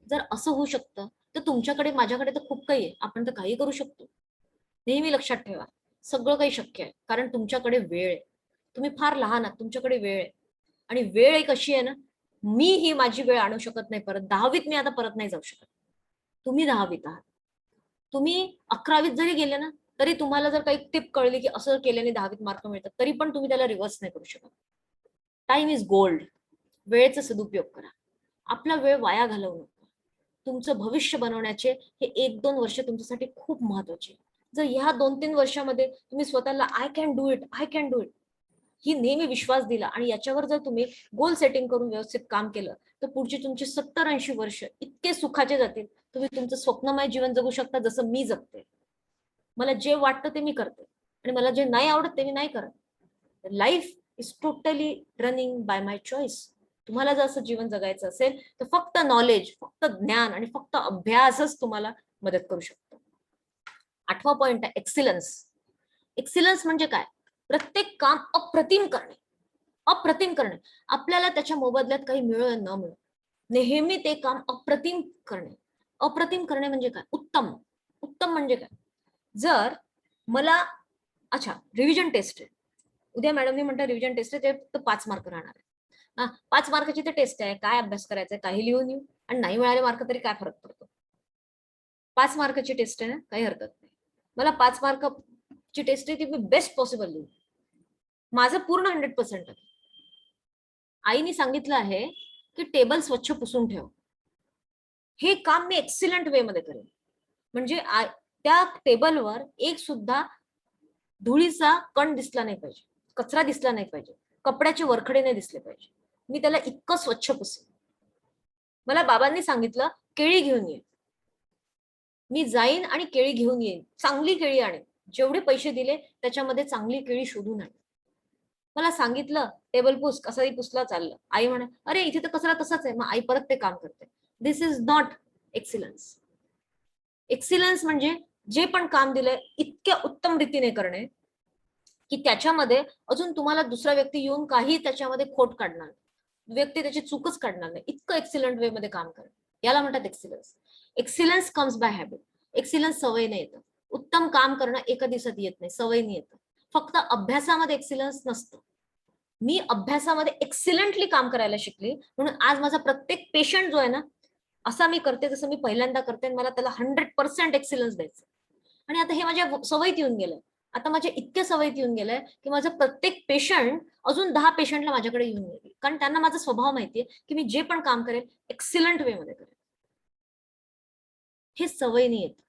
जर असं होऊ शकतं तर तुमच्याकडे माझ्याकडे तर खूप काही आहे, आपण तर काही करू शकतो. नेहमी लक्षात ठेवा, सगळं काही शक्य आहे, कारण तुमच्याकडे वेळ आहे. तुम्ही फार लहान आहात, तुमच्याकडे वेळ आहे. आणि वेळ एक अशी आहे ना, मी ही माझी वेळ आणू शकत नाही परत. 10वीत मी आता परत नाही जाऊ शकत. तुम्ही 10वीत आहात. तुम्ही 11वीत जरी गेले ना, तरी तुम्हाला जर काही टिप कळली की असं केल्याने 10वीत मार्क मिळतात, तरी पण तुम्ही त्याला रिव्हर्स नाही करू शकत. Time is gold. वेळेचा सदुपयोग करा. आपला वेळ वाया घालवू नका. तुमचं भविष्य बनवण्याचे हे 1-2 वर्ष तुमच्यासाठी खूप महत्वाचे. जर ह्या 2-3 वर्षामध्ये तुम्ही स्वतःला I can do it, I can do it ही नेहमी विश्वास दिला आणि याच्यावर जर तुम्ही गोल सेटिंग करून व्यवस्थित काम केलं, तर पुढची तुमची 70-80 वर्ष इतके सुखाचे जातील. तुम्ही तुमचं स्वप्नमय जीवन जगू शकता, जसं मी जगते. मला जे वाटतं ते मी करते आणि मला जे नाही आवडत ते मी नाही करत. Life is totally running by my choice. तुम्हाला जर असं जीवन जगायचं असेल तर फक्त नॉलेज, फक्त ज्ञान आणि फक्त अभ्यासच तुम्हाला मदत करू शकतो. 8वा पॉइंट आहे एक्सिलन्स. एक्सिलन्स म्हणजे काय? प्रत्येक काम अप्रतिम करणे. अप्रतिम करणे. आपल्याला त्याच्या मोबदल्यात काही मिळो न मिळो, नेहमी ते काम अप्रतिम करणे. अप्रतिम करणे म्हणजे काय? उत्तम. उत्तम म्हणजे काय? जर मला अच्छा रिव्हिजन टेस्ट आहे उद्या, मॅडमनी म्हणतात रिव्हिजन टेस्ट आहे, ते फक्त 5 मार्क राहणार आहे. 5 मार्काची ते टेस्ट आहे, काय अभ्यास करायचा आहे, काही लिहून येऊ, आणि नाही मिळाले मार्क तरी काय फरक पडतो? 5 मार्काची टेस्ट आहे ना, काही हरकत नाही. मला 5 मार्काची टेस्ट आहे ती मी बेस्ट पॉसिबल लिहू, माझं पूर्ण 100% आहे. आईने सांगितलं आहे की टेबल स्वच्छ पुसून ठेव. हे काम मी एक्सिलंट वे मध्ये करेन. म्हणजे त्या टेबलवर एक सुद्धा धुळीचा कण दिसला नाही पाहिजे, कचरा दिसला नाही पाहिजे, कपड्याचे वरखडे नाही दिसले पाहिजे. मी त्याला इतकं स्वच्छ पुसेन. मला बाबांनी सांगितलं केळी घेऊन ये. मी जाईन आणि केळी घेऊन येईन, चांगली केळी आणेन. जेवढे पैसे दिले त्याच्यामध्ये चांगली केळी शोधून आणेन. मला सांगितलं टेबल पुस, कसाही पुसला चाललं. आई म्हणे अरे इथे तर कचरा तसाच आहे, मग आई परत ते काम करते. दिस इज नॉट एक्सिलन्स. एक्सिलन्स म्हणजे जे पण काम दिलंय इतक्या उत्तम रीतीने करणे की त्याच्यामध्ये अजून तुम्हाला दुसरा व्यक्ती येऊन काही त्याच्यामध्ये खोट काढणार, व्यक्ती त्याची चूकच काढणार नाही, इतकं एक्सिलंट वे मध्ये काम करणं, याला म्हणतात excellence. Excellence comes by habit. Excellence सवयीने येतं. उत्तम काम करणं एका दिवसात येत नाही, सवयीने येतं. फक्त अभ्यासामध्ये एक्सिलन्स नसतं. मी अभ्यासामध्ये एक्सिलंटली काम करायला शिकली, म्हणून आज माझा प्रत्येक पेशंट जो आहे ना, असा मी करते जसं मी पहिल्यांदा करते, मला त्याला 100% एक्सिलन्स द्यायचं. आणि आता हे माझ्या सवयीत येऊन गेलंय. आता माझ्या इतक्या सवयीत येऊन गेलंय की माझं प्रत्येक पेशंट अजून 10 पेशंटला माझ्याकडे येऊन येईल, कारण त्यांना माझा स्वभाव माहितीये की मी जे पण काम करेल एक्सिलंट वे मध्ये करेल. हे सवयीने येतं.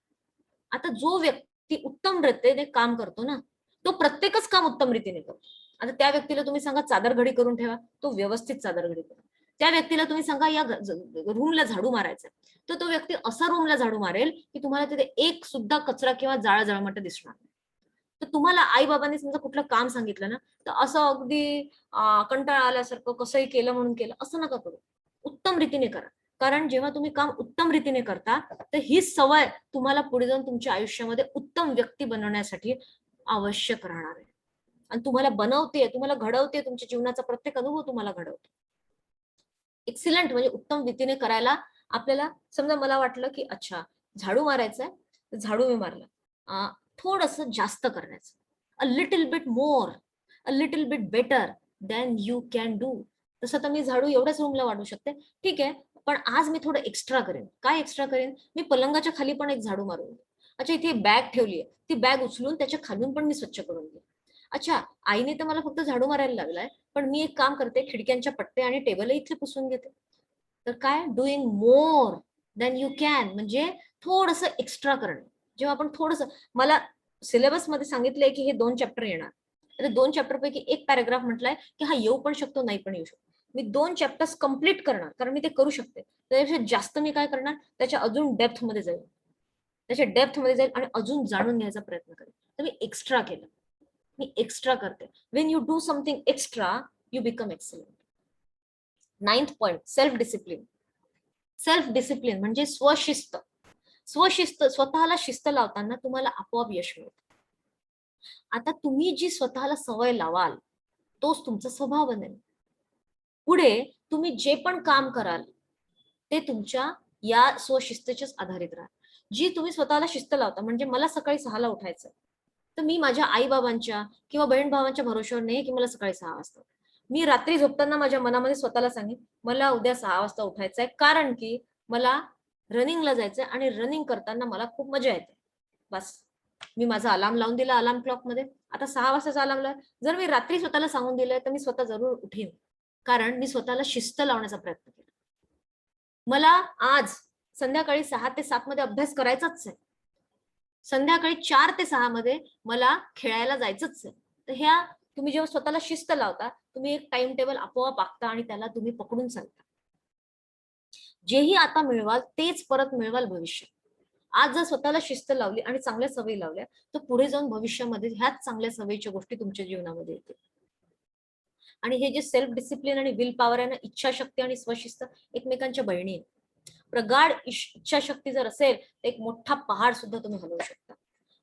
आता जो व्यक्ती उत्तम रीतीने काम करतो ना, तो प्रत्येकच काम उत्तम रीतीने करतो. आता त्या व्यक्तीला तुम्ही सांगा चादर घडी करून ठेवा, तो व्यवस्थित चादर घडी करेल. त्या व्यक्तीला तुम्ही सांगा या रूमला झाडू मारायचा, तर तो व्यक्ती असा रूमला झाडू मारेल की तुम्हाला तिथे एक सुद्धा कचरा किंवा जाळ जळमट दिसणार नाही. तर तुम्हाला आई बाबांनी समजा कुठलं काम सांगितलं ना, तर असं अगदी कंटाळा आल्यासारखं कसंही केलं म्हणून केलं असं नका करू. उत्तम रीतीने करा. कारण जेव्हा तुम्ही काम उत्तम रीतीने करता, तर ही सवय तुम्हाला पुढे जाऊन तुमच्या आयुष्यामध्ये उत्तम व्यक्ती बनवण्यासाठी आवश्यक राहणार आहे. आणि तुम्हाला बनवते, तुम्हाला घडवते, तुमच्या जीवनाचा प्रत्येक अनुभव तुम्हाला घडवतो. एक्सिलंट म्हणजे उत्तम रीतीने करायला आपल्याला, समजा मला वाटलं की अच्छा झाडू मारायचंय, झाडू मी मारला, थोडंसं जास्त करण्याचं, a little bit more, a little bit better than you can do. तसं तर मी झाडू एवढ्याच रूमला वाढवू शकते, ठीक आहे, पण आज मी थोडं एक्स्ट्रा करेन. काय एक्स्ट्रा करेन? मी पलंगाच्या खाली पण एक झाडू मारून, अच्छा इथे बॅग ठेवली आहे, ती बॅग उचलून त्याच्या खालून पण मी स्वच्छ करून घेईन. अच्छा आईने तर मला फक्त झाडू मारायला लागलाय, पण मी एक काम करते, खिडक्यांच्या पट्टे आणि टेबल इथले पुसून घेते. तर काय? Doing more than you can, म्हणजे थोडंसं एक्स्ट्रा करणं. जेव्हा आपण थोडंसं, मला सिलेबस मध्ये सांगितलंय की हे 2 चॅप्टर येणार, तर 2 चॅप्टर पैकी एक पॅराग्राफ म्हटलाय की हा येऊ पण शकतो, नाही पण येऊ शकतो. मी 2 चॅप्टर्स कम्प्लीट करणार, कारण मी ते करू शकते. त्यापेक्षा जास्त मी काय करणार, त्याच्या अजून डेप्थ मध्ये जाईल, आणि अजून जाणून घ्यायचा प्रयत्न करेन. तर मी एक्स्ट्रा केलं, मी एक्स्ट्रा करते. Wien you do something extra you become excellent. 9th point, self discipline. Self discipline म्हणजे स्वशिस्त. स्वशिस्त, स्वतःला शिस्त लावताना तुम्हाला आपोआप यश मिळतं. आता तुम्ही जी स्वतःला सवय लावाल तोच तुमचा स्वभाव बनेल. पुढे तुम्ही जे पण काम कराल ते तुमच्या या स्वशिस्तेच्याच आधारित राहा. जी तुम्ही स्वतःला शिस्त लावता, म्हणजे मला सकाळी 6ला उठायचं, तर मी माझ्या आई बाबांच्या किंवा बहीण भावांच्या भरोश्यावर नाही की मला सकाळी 6 वाजता. मी रात्री झोपताना माझ्या मनामध्ये स्वतःला सांगेन मला उद्या 6 वाजता उठायचंय, कारण की मला रनिंगला जायचंय आणि रनिंग करताना मला खूप मजा येते. बस मी माझा अलार्म लावून दिला, अलार्म क्लॉक मध्ये आता 6 वाजताचा अलार्म लावला. जर मी रात्री स्वतःला सांगून दिलंय तर मी स्वतः जरूर उठीन, कारण मी स्वतःला शिस्त लावण्याचा प्रयत्न केला. मला आज संध्याकाळी 6 ते 7 मध्ये अभ्यास करायचाच आहे, संध्याकाळी 4 ते 6 मध्ये मला खेळायला जायचंच आहे. तर ह्या तुम्ही जेव्हा स्वतःला शिस्त लावता, तुम्ही एक टाइम टेबल आपोआप आखता आणि त्याला तुम्ही पकडून चालता. जेही आता मिळवाल तेच परत मिळवाल भविष्यात. आज जर स्वतःला शिस्त लावली आणि चांगल्या सवयी लावल्या, तर पुढे जाऊन भविष्यामध्ये ह्याच चांगल्या सवयीच्या गोष्टी तुमच्या जीवनामध्ये येतील. आणि हे जे सेल्फ डिसिप्लिन आणि विल पॉवर आहे ना, इच्छाशक्ती आणि स्वशिस्त एकमेकांच्या बहिणी आहेत. प्रगाढ इच्छाशक्ती जर असेल तर एक मोठा पहाड सुद्धा तुम्ही हलवू शकता.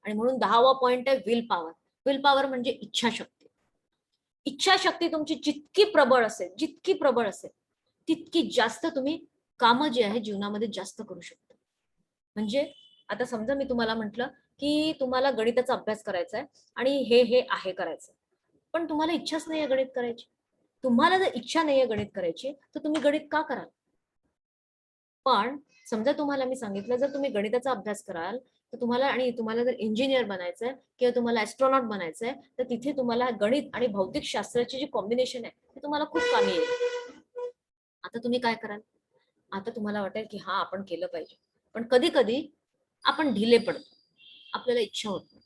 आणि म्हणून 10वा पॉइंट आहे विल पॉवर. विल पॉवर म्हणजे इच्छाशक्ती. इच्छाशक्ती तुमची जितकी प्रबळ असेल तितकी जास्त तुम्ही कामं जी आहे जीवनामध्ये जास्त करू शकता. म्हणजे आता समजा मी तुम्हाला म्हटलं की तुम्हाला गणिताचा अभ्यास करायचा आहे आणि हे आहे करायचं, पण तुम्हाला इच्छाच नाहीये गणित करायची. तुम्हाला जर इच्छा नाहीये गणित करायची तर तुम्ही गणित का कराल? पण समजा तुम्हाला मी सांगितलं जर तुम्ही गणिताचा अभ्यास कराल तर तुम्हाला जर इंजिनियर बनायचंय किंवा तुम्हाला ऍस्ट्रॉनॉट बनायचंय तर तिथे तुम्हाला गणित आणि भौतिक शास्त्राची जी कॉम्बिनेशन आहे ते तुम्हाला खूप कामी येईल. आता तुम्ही काय कराल? आता तुम्हाला वाटेल की हा आपण केलं पाहिजे, पण कधी कधी आपण ढिले पडतो, आपल्याला इच्छा होत नाही.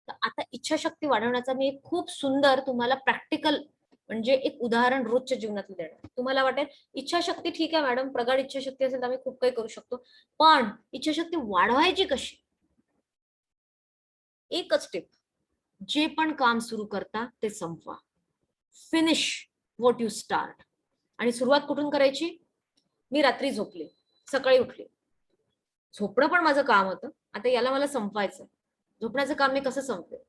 तर आता इच्छाशक्ती वाढवण्याचा मी एक खूप सुंदर तुम्हाला प्रॅक्टिकल म्हणजे एक उदाहरण रोजच्या जीवनातलं देणार. तुम्हाला वाटेल इच्छाशक्ती ठीक आहे मॅडम, प्रगाढ इच्छाशक्ती असेल तर आम्ही खूप काही करू शकतो, पण इच्छाशक्ती वाढवायची कशी? एकच टिप, जे पण काम सुरू करता ते संपवा. Finish what you start. आणि सुरुवात कुठून करायची? मी रात्री झोपले, सकाळी उठले, झोपणं पण माझं काम होतं, आता याला मला संपवायचं. झोपण्याचं काम मी कसं संपवेल?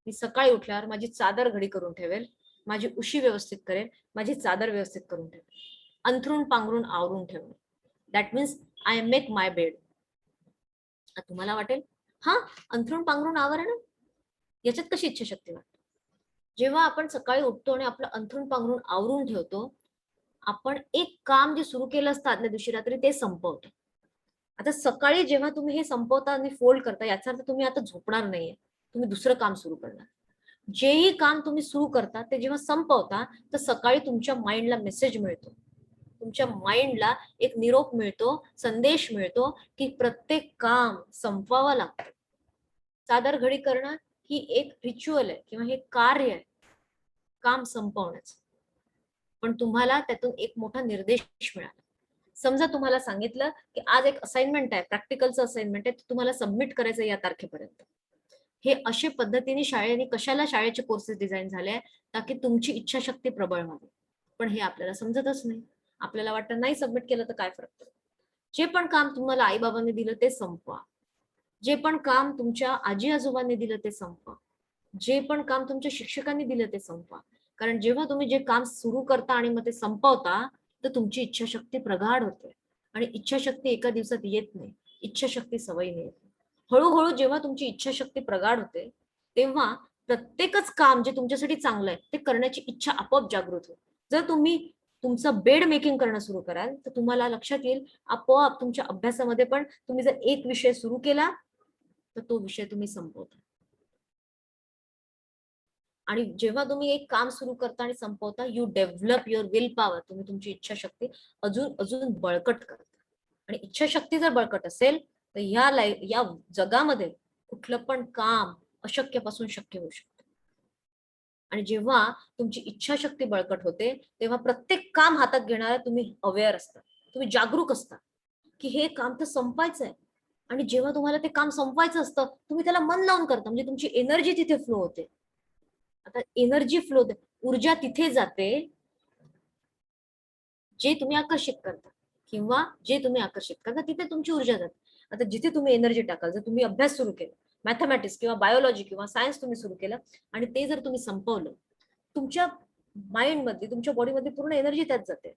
मी सकाळी उठल्यावर माझी चादर घडी करून ठेवेल, माझी उशी व्यवस्थित करेल, माझी चादर व्यवस्थित करून ठेवेल, अंथरूण पांघरून आवरून ठेवेल. That means I make my bed. तुम्हाला वाटेल हा अंथरूण पांघरून आवरणं याच्यात कशी इच्छाशक्ती वाटते? जेव्हा आपण सकाळी उठतो आणि आपलं अंथरूण पांघरून आवरून ठेवतो, आपण एक काम जे सुरू केलं असतं आदल्या दिवशी रात्री ते संपवतो. आता सकाळी जेव्हा तुम्ही हे संपवता आणि फोल्ड करता याचा अर्थ तुम्ही आता झोपणार नाहीये, तुम्ही दुसरं काम सुरू करणार. जेही काम तुम्ही सुरू करता ते जेव्हा संपवता तर सकाळी तुमच्या माइंडला मेसेज मिळतो, तुमच्या माइंडला एक निरोप मिळतो, संदेश मिळतो की प्रत्येक काम संपवावं लागतं. चादर घडी करणं ही एक रिच्युअल आहे किंवा हे कार्य आहे काम संपवण्याचं. पण तुम्हाला त्यातून एक मोठा निर्देश मिळाला. समजा तुम्हाला सांगितलं की आज एक असाइनमेंट आहे, प्रॅक्टिकलचं असाइनमेंट आहे, तुम्हाला सबमिट करायचं या तारखेपर्यंत. हे अशा पद्धतीने कशाला शाळेचे कोर्सेस डिझाईन झाले ताकी तुमची इच्छाशक्ती प्रबळ व्हावी. पण हे आपल्याला समजतच नाही. आपल्याला वाटतं नाही सबमिट केलं तर काय फरक पडतो? जे पण काम तुम्हाला आई बाबांनी दिलं ते संपवा. जे पण काम तुमच्या आजी आजोबांनी दिलं ते संपवा. जे पण काम तुमच्या शिक्षकांनी दिलं ते संपवा. कारण जेव्हा तुम्ही जे काम सुरू करता आणि मग ते संपवता तर तुमची इच्छाशक्ती प्रगाढ होते. आणि इच्छाशक्ती एका दिवसात येत नाही, इच्छाशक्ती सवयीने येते. हळूहळू जेव्हा तुमची इच्छाशक्ती प्रगाढ होते तेव्हा प्रत्येकच काम जे तुमच्यासाठी चांगलं आहे ते करण्याची इच्छा आपोआप जागृत होते. जर तुम्ही तुमचं बेड मेकिंग करणं सुरू कराल तर तुम्हाला लक्षात येईल आपोआप तुमच्या अभ्यासामध्ये पण तुम्ही जर एक विषय सुरू केला तर तो विषय तुम्ही संपवता. आणि जेव्हा तुम्ही एक काम सुरू करता आणि संपवता you develop your will power. तुम्ही तुमची इच्छाशक्ती अजून अजून बळकट करता. आणि इच्छाशक्ती जर बळकट असेल तर या जगामध्ये कुठलं पण काम अशक्यपासून शक्य होऊ शकतं. आणि जेव्हा तुमची इच्छाशक्ती बळकट होते तेव्हा प्रत्येक काम हातात घेणारा तुम्ही अवेअर असता, तुम्ही जागरूक असता की हे काम तर संपायचं आहे. आणि जेव्हा तुम्हाला ते काम संपवायचं असतं तुम्ही त्याला मन लावून करता, म्हणजे तुमची एनर्जी तिथे फ्लो होते. आता एनर्जी फ्लो, ऊर्जा तिथे जाते जे तुम्ही आकर्षित करता किंवा जे तुम्ही आकर्षित करता तिथे तुमची ऊर्जा जाते. आता जिथे तुम्ही एनर्जी टाकाल, जर तुम्ही अभ्यास सुरू केला, मॅथमॅटिक्स किंवा बायोलॉजी किंवा सायन्स तुम्ही सुरू केलं आणि ते जर तुम्ही संपवलं, तुमच्या माइंडमध्ये तुमच्या बॉडीमध्ये पूर्ण एनर्जी त्यात जाते.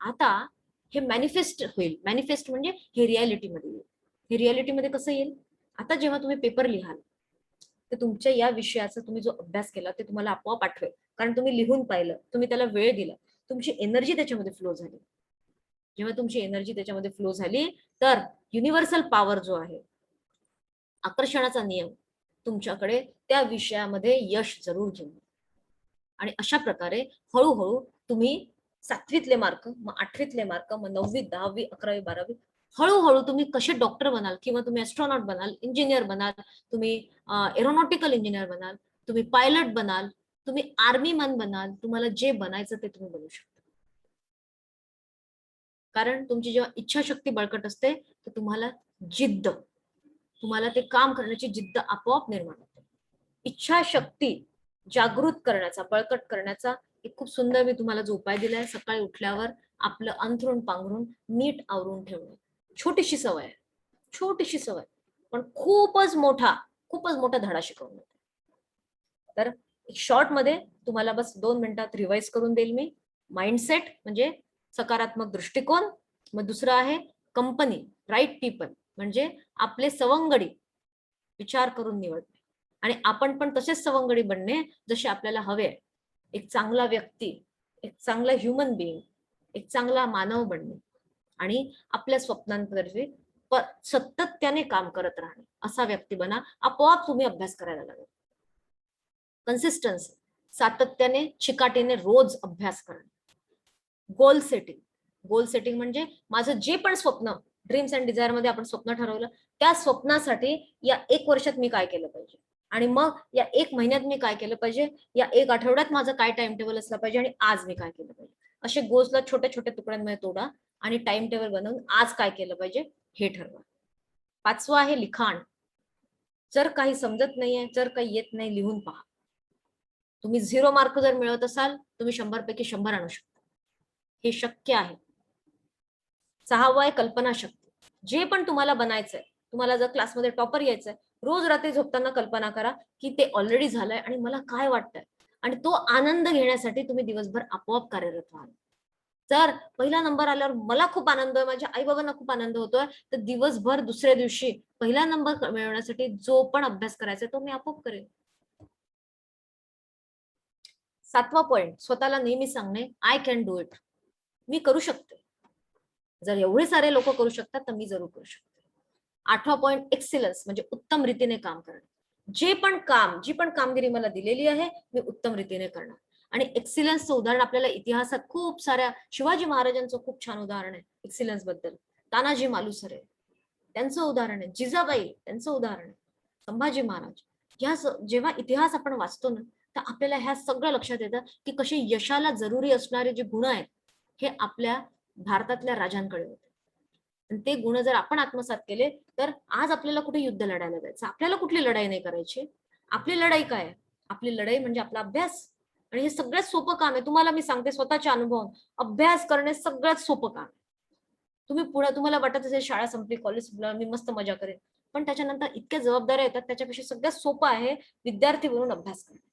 आता हे मॅनिफेस्ट होईल. मॅनिफेस्ट म्हणजे हे रियालिटीमध्ये येईल. हे रियालिटीमध्ये कसं येईल? आता जेव्हा तुम्ही पेपर लिहाल तर तुमच्या या विषयाचा तुम्ही जो अभ्यास केला ते तुम्हाला आपोआप आठवेल, कारण तुम्ही लिहून पाहिलं, तुम्ही त्याला वेळ दिला, तुमची एनर्जी त्याच्यामध्ये फ्लो झाली. जेव्हा तुमची एनर्जी त्याच्यामध्ये फ्लो झाली तर युनिव्हर्सल पॉवर जो आहे, आकर्षणाचा नियम, तुमच्याकडे त्या विषयामध्ये यश जरूर घेऊन. आणि अशा प्रकारे हळूहळू तुम्ही 7वीतले मार्क, मग 8वीतले मार्क, मग 9वी, 10वी, 11वी, 12वी, हळूहळू तुम्ही कसे डॉक्टर बनाल किंवा तुम्ही ऍस्ट्रॉनॉट बनाल, इंजिनियर बनाल, तुम्ही एरोनॉटिकल इंजिनियर बनाल, तुम्ही पायलट बनाल, तुम्ही आर्मी मॅन बनाल, तुम्हाला जे बनायचं ते तुम्ही बनू शकता. कारण तुमची जेव्हा इच्छाशक्ती बळकट असते तर तुम्हाला ते काम करण्याची जिद्द आपोआप निर्माण होते. इच्छाशक्ती जागृत करण्याचा, बळकट करण्याचा एक खूप सुंदर मी तुम्हाला जो उपाय दिलाय, सकाळी उठल्यावर आपलं अंथरूण पांघरून नीट आवरून ठेवणं. छोटीशी सवय आहे, छोटीशी सवय. पण खूपच मोठा धडा शिकवून देते. तर शॉर्ट मध्ये तुम्हाला बस 2 मिनिटात रिवाइज करून देईल मी. माइंडसेट म्हणजे सकारात्मक दृष्टिकोन, मग दुसरं आहे कंपनी, राईट पीपल म्हणजे आपले सवंगडी विचार करून निवडणे, आणि आपण पण तसेच सवंगडी बनणे जसे आपल्याला हवे. एक चांगला व्यक्ती, एक चांगला ह्युमन बिईंग, एक चांगला मानव बनणे आणि आपल्या स्वप्नांवरती सातत्याने काम करत राहणे असा व्यक्ती बना. आपोआप तुम्ही अभ्यास करायला लागेल. कन्सिस्टन्सी, सातत्याने चिकाटीने रोज अभ्यास करणे. गोल सेटिंग म्हणजे माझं जे पण स्वप्न, ड्रीम्स अँड डिझायर मध्ये आपण स्वप्न ठरवलं, त्या स्वप्नासाठी या 1 वर्षात मी काय केलं पाहिजे, आणि मग या 1 महिन्यात मी काय केलं पाहिजे, या 1 आठवड्यात माझं काय टाइम टेबल असलं पाहिजे, आणि आज मी काय केलं पाहिजे. असे गोल्सला छोट्या छोट्या तुकड्यांमध्ये तोडा आणि टाइम टेबल बनवून आज काय केलं पाहिजे हे ठरवा. 5वं आहे लिखाण. जर काही समजत नाहीये, जर काही येत नाही, लिहून पहा. तुम्ही 0 मार्क जर मिळवत असाल, तुम्ही 100 पैकी 100 आणू शकता. हे शक्य आहे. 6वं आहे कल्पना शक्ती. जे पण तुम्हाला बनायचंय, तुम्हाला जर क्लासमध्ये टॉपर यायचंय, रोज रात्री झोपताना कल्पना करा की ते ऑलरेडी झालंय आणि मला काय वाटतंय, आणि तो आनंद घेण्यासाठी तुम्ही दिवसभर आपोआप कार्यरत व्हाल. जर पहिला नंबर आल्यावर मला खूप आनंद आहे, माझ्या आई बाबांना खूप आनंद होतोय, तर दिवसभर दुसऱ्या दिवशी पहिला नंबर मिळवण्यासाठी जो पण अभ्यास करायचा तो मी आपोआप करेन. 7वा पॉइंट, स्वतःला नेहमी सांगणे, आय कॅन डू इट. मी करू शकते. जर एवढे सारे लोक करू शकतात तर मी जरूर करू शकते. 8वा पॉइंट, एक्सिलन्स म्हणजे उत्तम रीतीने काम करणे. जी पण कामगिरी मला दिलेली आहे मी उत्तम रीतीने करणार. आणि एक्सिलन्सचं उदाहरण आपल्याला इतिहासात खूप साऱ्या, शिवाजी महाराजांचं खूप छान उदाहरण आहे एक्सिलन्स बद्दल. तानाजी मालुसरे त्यांचं उदाहरण आहे, जिजाबाई त्यांचं उदाहरण आहे, संभाजी महाराज. ह्या जेव्हा इतिहास आपण वाचतो ना, तर आपल्याला ह्या सगळं लक्षात येतं की कसे यशाला जरुरी असणारे जे गुण आहेत हे आपल्या भारतातल्या राजांकडे होते. आणि ते गुण जर आपण आत्मसात केले तर आज आपल्याला कुठे युद्ध लढायला जायचं, आपल्याला कुठली लढाई नाही करायची. आपली लढाई काय आहे? आपली लढाई म्हणजे आपला अभ्यास. आणि हे सगळ्यात सोपं काम आहे. तुम्हाला मी सांगते स्वतःच्या अनुभवातून, अभ्यास करणे सगळ्यात सोपं काम आहे. तुम्ही पुढे, तुम्हाला वाटत असेल शाळा संपली, कॉलेज संपलं, मी मस्त मजा करेन, पण त्याच्यानंतर इतक्या जबाबदाऱ्या येतात. त्याच्यापेक्षा सगळ्यात सोपं आहे विद्यार्थी म्हणून अभ्यास करणे.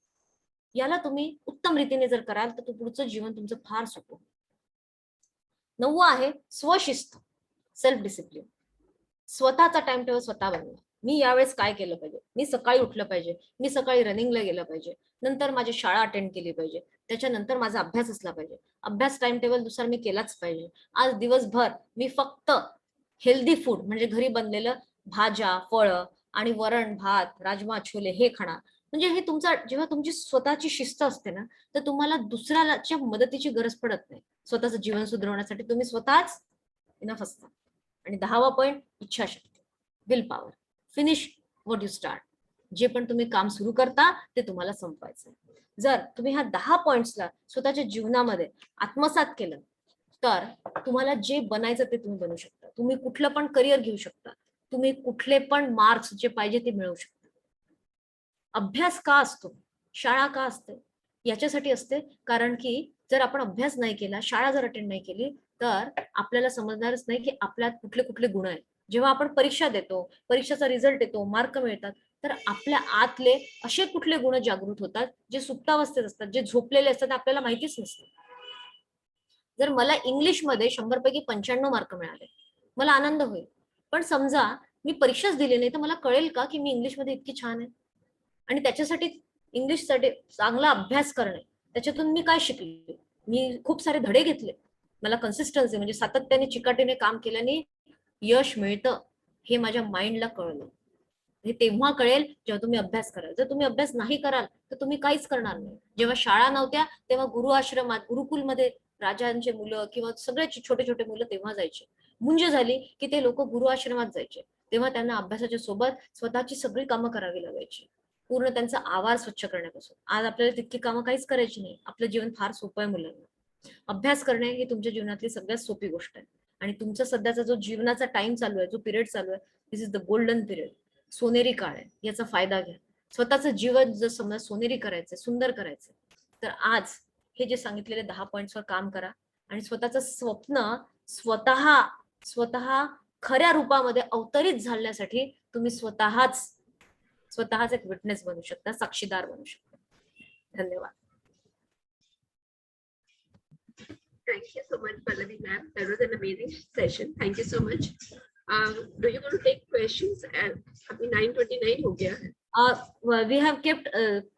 याला तुम्ही उत्तम रीतीने जर कराल तर पुढचं जीवन तुमचं फार सोपं. 9वं आहे स्वशिस्त, सेल्फ डिसिप्लिन. स्वतःचा टाइम टेबल स्वतः बनवा. मी यावेळेस काय केलं पाहिजे, मी सकाळी उठलं पाहिजे, मी सकाळी रनिंगला गेलं पाहिजे, नंतर माझी शाळा अटेंड केली पाहिजे, त्याच्यानंतर माझा अभ्यास असला पाहिजे, अभ्यास टाइम टेबल नुसार मी केलाच पाहिजे. आज दिवसभर मी फक्त हेल्दी फूड म्हणजे घरी बनलेलं भाज्या, फळं आणि वरण भात, राजमा, छोले हे खाणार. म्हणजे हे तुमचा, जेव्हा तुमची स्वतःची शिस्त असते ना, तर तुम्हाला दुसऱ्याच्या मदतीची गरज पडत नाही. स्वतःचं जीवन सुधारण्यासाठी तुम्ही स्वतःच इनफ असता. आणि 10वा पॉइंट, इच्छाशक्ती, will power. Finish what you start. जे पण तुम्ही काम सुरू करता ते तुम्हाला संपवायचं. जर तुम्ही ह्या 10 पॉइंट्सला स्वतःच्या जीवनामध्ये आत्मसात केलं तर तुम्हाला जे बनायचं ते तुम्ही बनवू शकता. तुम्ही कुठलं पण करिअर घेऊ शकता, तुम्ही कुठले पण मार्क्स जे पाहिजे ते मिळवू शकता. अभ्यास का असतो, शाळा का असते? याच्यासाठी असते कारण की जर आपण अभ्यास नाही केला, शाळा जर अटेंड नाही केली तर आपल्याला समजणारच नाही की आपल्यात कुठले कुठले गुण आहेत. जेव्हा आपण परीक्षा देतो, परीक्षेचा रिझल्ट येतो, मार्क मिळतात, तर आपल्या आतले असे कुठले गुण जागृत होतात जे सुप्तावस्थेत असतात, जे झोपलेले असतात, आपल्याला माहितीच नसतं. जर मला इंग्लिशमध्ये 100 पैकी 95 मार्क मिळाले, मला आनंद होईल. पण समजा मी परीक्षाच दिली नाही तर मला कळेल का की मी इंग्लिशमध्ये इतकी छान आहे? आणि त्याच्यासाठी इंग्लिशसाठी चांगला अभ्यास करणे, त्याच्यातून मी काय शिकले, मी खूप सारे धडे घेतले. मला कन्सिस्टन्सी म्हणजे सातत्याने चिकाटीने काम केल्याने यश मिळतं हे माझ्या माइंडला कळलं. हे तेव्हा कळेल जेव्हा तुम्ही अभ्यास कराल. जर तुम्ही अभ्यास नाही कराल तर तुम्ही काहीच करणार नाही. जेव्हा शाळा नव्हत्या तेव्हा गुरु आश्रमात, गुरुकुलमध्ये राजांचे मुलं किंवा सगळे छोटे छोटे मुलं तेव्हा जायचे. मुंज झाली की ते लोक गुरु आश्रमात जायचे. तेव्हा त्यांना अभ्यासाच्या सोबत स्वतःची सगळी कामं करावी लागायची, पूर्ण त्यांचा आवाज स्वच्छ करण्यापासून. आज आपल्याला तितकी कामं काहीच करायची नाही. आपलं जीवन फार सोपं आहे मुलांना. अभ्यास करणे ही तुमच्या जीवनातली सगळ्यात सोपी गोष्ट आहे. आणि तुमचा सध्याचा जो जीवनाचा टाइम चालू आहे, जो पिरियड चालू आहे, दिस इज द गोल्डन पिरियड, सोनेरी काळ आहे. याचा फायदा घ्या. स्वतःचं जीवन जर समजा सोनेरी करायचंय, सुंदर करायचंय, तर आज हे जे सांगितलेले 10 पॉइंट्सवर काम करा आणि स्वतःचं स्वप्न स्वतः खऱ्या रूपामध्ये अवतरित झाल्यासाठी तुम्ही स्वतःच एक विटनेस बनू शकता, साक्षीदार बनू शकता. धन्यवाद. Thank you so much, Pallavi ma'am. That was an amazing session. Thank you so much. Do you want to take questions? अभी 9:29 हो गया है. Well, we have kept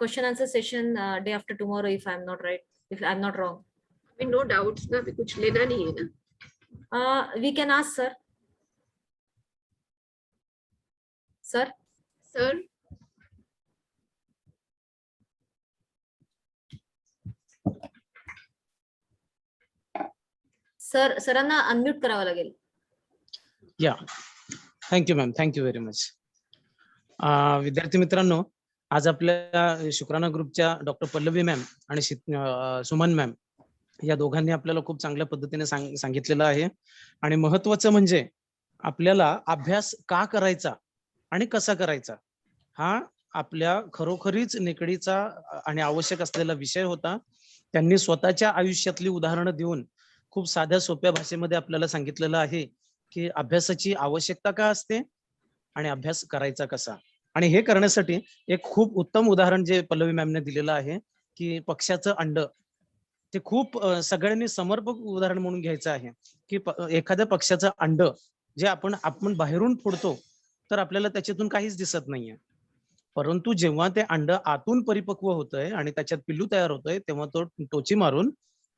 question answer session day after tomorrow, if I'm not right, if I'm not wrong. अभी no doubts ना, अभी कुछ लेना नहीं है ना. We can ask, sir. Sir. Sir. सरांना अनम्यूट करावं लागेल. या, thank you ma'am, thank you very much. विद्यार्थी मित्रांनो, आज आपल्या शुक्राना ग्रुपच्या डॉक्टर पल्लवी मॅम आणि सुमन मॅम या दोघांनी आपल्याला खूप चांगल्या पद्धतीने सांगितलेलं आहे. आणि महत्वाचं म्हणजे आपल्याला अभ्यास का करायचा आणि कसा करायचा हा आपल्या खरोखरीच निकडीचा आणि आवश्यक असलेला विषय होता. त्यांनी स्वतःच्या आयुष्यातली उदाहरणं देऊन खूप साध्या सोप्या भाषेमध्ये आपल्याला सांगितलेलं आहे की अभ्यासाची आवश्यकता का असते आणि अभ्यास करायचा कसा. आणि हे करण्यासाठी एक खूप उत्तम उदाहरण जे पल्लवी मॅमने दिलेलं आहे की पक्ष्याचं अंड, ते खूप सगळ्यांनी समर्पक उदाहरण म्हणून घ्यायचं आहे की एखाद्या पक्ष्याचं अंड जे आपण बाहेरून फोडतो तर आपल्याला त्याच्यातून काहीच दिसत नाहीये, परंतु जेव्हा ते अंड आतून परिपक्व होतंय आणि त्याच्यात पिल्लू तयार होतंय तेव्हा तो टोची मारून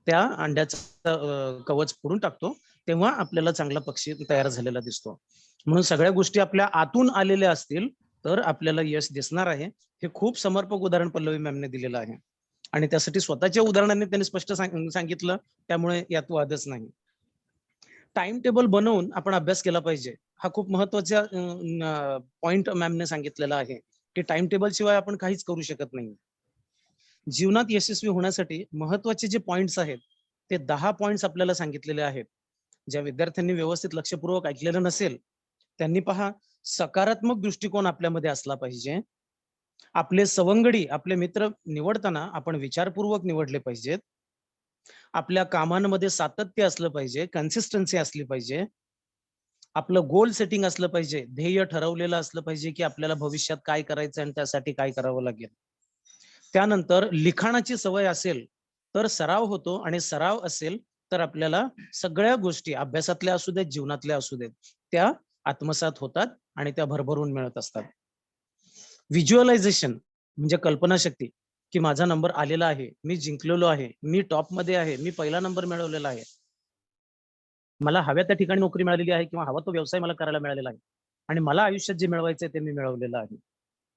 त्या अंड्याचं कवच फोडून टाकतो, तेव्हा आपल्याला चांगला पक्षी तयार झालेला दिसतो. म्हणून सगळ्या गोष्टी आपल्या आतून आलेल्या असतील तर आपल्याला यश दिसणार आहे. हे खूप समर्पक उदाहरण पल्लवी मॅमने दिलेलं आहे आणि त्यासाठी स्वतःच्या उदाहरणाने त्यांनी स्पष्ट सांगितलं, त्यामुळे यात वादच नाही. टाइम टेबल बनवून आपण अभ्यास केला पाहिजे, हा खूप महत्वाचा पॉइंट मॅमने सांगितलेला आहे की टाइम टेबल शिवाय आपण काहीच करू शकत नाही. जीवनात यशस्वी होण्यासाठी महत्वाचे जे पॉइंट्स आहेत ते 10 पॉइंट्स आपल्याला सांगितलेले आहेत. ज्या विद्यार्थ्यांनी व्यवस्थित लक्षपूर्वक ऐकलेलं नसेल त्यांनी पहा, सकारात्मक दृष्टिकोन आपल्यामध्ये असला पाहिजे. आपले सवंगडी, आपले मित्र निवडताना आपण विचारपूर्वक निवडले पाहिजेत. आपल्या कामांमध्ये सातत्य असलं पाहिजे, कन्सिस्टन्सी असली पाहिजे. आपलं गोल सेटिंग असलं पाहिजे, ध्येय ठरवलेलं असलं पाहिजे की आपल्याला भविष्यात काय करायचं आणि त्यासाठी काय करावं लागेल. त्यानंतर लिखाणाची सवय असेल तर सराव होतो आणि सराव असेल तर आपल्याला सगळ्या गोष्टी अभ्यासातल्या असू देत, जीवनातल्या असू देत, त्या आत्मसात होतात आणि त्या भरभरून मिळत असतात. व्हिज्युअलायझेशन म्हणजे कल्पनाशक्ती की माझा नंबर आलेला आहे, मी जिंकलेलो आहे, मी टॉप मध्ये आहे, मी पहिला नंबर मिळवलेला आहे, मला हव्या त्या ठिकाणी नोकरी मिळालेली आहे किंवा हवा तो व्यवसाय मला करायला मिळालेला आहे आणि मला आयुष्यात जे मिळवायचंय ते मी मिळवलेलं आहे.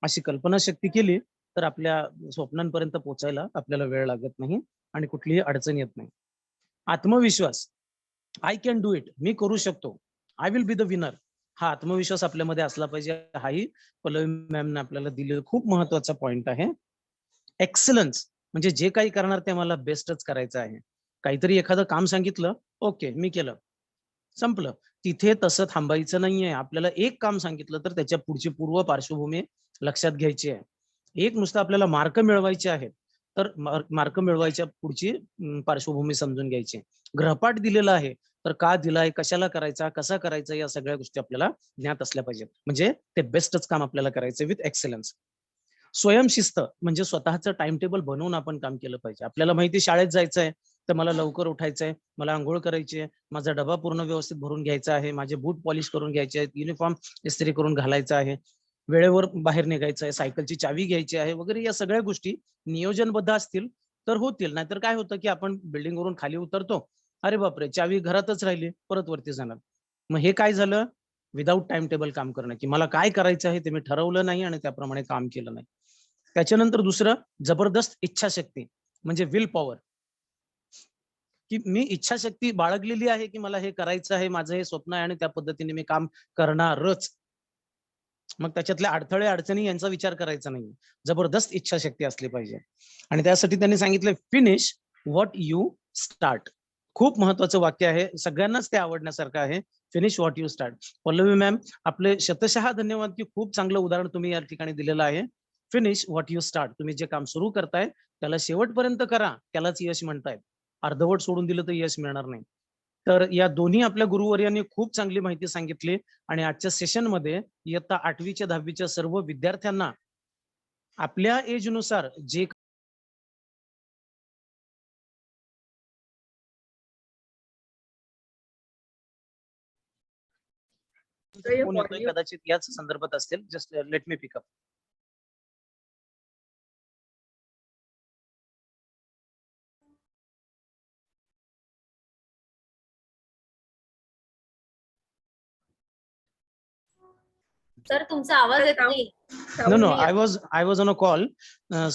अशी कल्पनाशक्ती केली तर आपल्या स्वप्नांपर्यंत पोहोचायला आपल्याला वेळ लागत नाही आणि कुठलीही अडचण येत नाही. आत्मविश्वास, आय कॅन डू इट, मी करू शकतो, I will be the winner, हा आत्मविश्वास आपल्यामध्ये असला पाहिजे. हाही पल्लवी मॅमने आपल्याला दिलेला खूप महत्वाचा पॉइंट आहे. एक्सलन्स म्हणजे जे काही करणार ते मला बेस्टच करायचं आहे. काहीतरी एखादं काम सांगितलं, ओके मी केलं, संपलं. तिथे तसं थांबायचं नाहीये. आपल्याला एक काम सांगितलं तर त्याच्या पुढची पूर्व पार्श्वभूमी लक्षात घ्यायची आहे. एक नुसतं आपल्याला मार्क मिळवायचे आहेत तर मार्क मिळवायच्या पुढची पार्श्वभूमी समजून घ्यायची. गृहपाठ दिलेला आहे तर का दिलाय, कशाला करायचा, कसा करायचा, या सगळ्या गोष्टी आपल्याला ज्ञात असल्या पाहिजेत. म्हणजे ते बेस्टच काम आपल्याला करायचं विथ एक्सलन्स. स्वयंशिस्त म्हणजे स्वतःचं टाइम टेबल बनवून आपण काम केलं पाहिजे. आपल्याला माहिती शाळेत जायचंय तर मला लवकर उठायचंय, मला आंघोळ करायची आहे, माझा डबा पूर्ण व्यवस्थित भरून घ्यायचा आहे, माझे बूट पॉलिश करून घ्यायचे आहेत, युनिफॉर्म इस्त्री करून घालायचा आहे, वेळेवर बाहेर निघायचं आहे, सायकलची चावी घ्यायची आहे वगैरे. या सगळ्या गोष्टी नियोजनबद्ध असतील तर होतील, नाहीतर काय होतं की आपण बिल्डिंग वरून खाली उतरतो, अरे बापरे चावी घरातच राहिली, परत वरती जाणार. मग हे काय झालं, विदाऊट टाइम टेबल काम करणं, की मला काय करायचं आहे ते मी ठरवलं नाही आणि त्याप्रमाणे काम केलं नाही. त्याच्यानंतर दुसरं, जबरदस्त इच्छाशक्ती म्हणजे विल पॉवर, की मी इच्छाशक्ती बाळगलेली आहे की मला हे करायचं आहे, माझं हे स्वप्न आहे आणि त्या पद्धतीने मी काम करणारच. मग त्याच्यातल्या अडथळे अडचणी यांचा विचार करायचा नाही, जबरदस्त इच्छाशक्ती असली पाहिजे. आणि त्यासाठी त्यांनी सांगितलं, फिनिश व्हॉट यू स्टार्ट. खूप महत्वाचं वाक्य आहे, सगळ्यांनाच ते आवडण्यासारखं आहे. Finish what you start. Pallavi ma'am, आपले शतशः धन्यवाद की खूप चांगलं उदाहरण तुम्ही या ठिकाणी दिलेलं आहे. Finish what you start. तुम्ही जे काम सुरू करताय त्याला शेवटपर्यंत करा, त्यालाच यश म्हणतायत. अर्धवट सोडून दिलं तर यश मिळणार नाही. तर या दोन्ही आपल्या गुरुवर्यांनी खूप चांगली माहिती सांगितली आणि आजच्या सेशनमध्ये इयत्ता 8वीच्या 10वीच्या सर्व विद्यार्थ्यांना आपल्या एज नुसार जे फोन येतोय कदाचित याच संदर्भात असतील. Just let me pickup. Sir तुमचा आवाज येत नाही. No, I was on a call.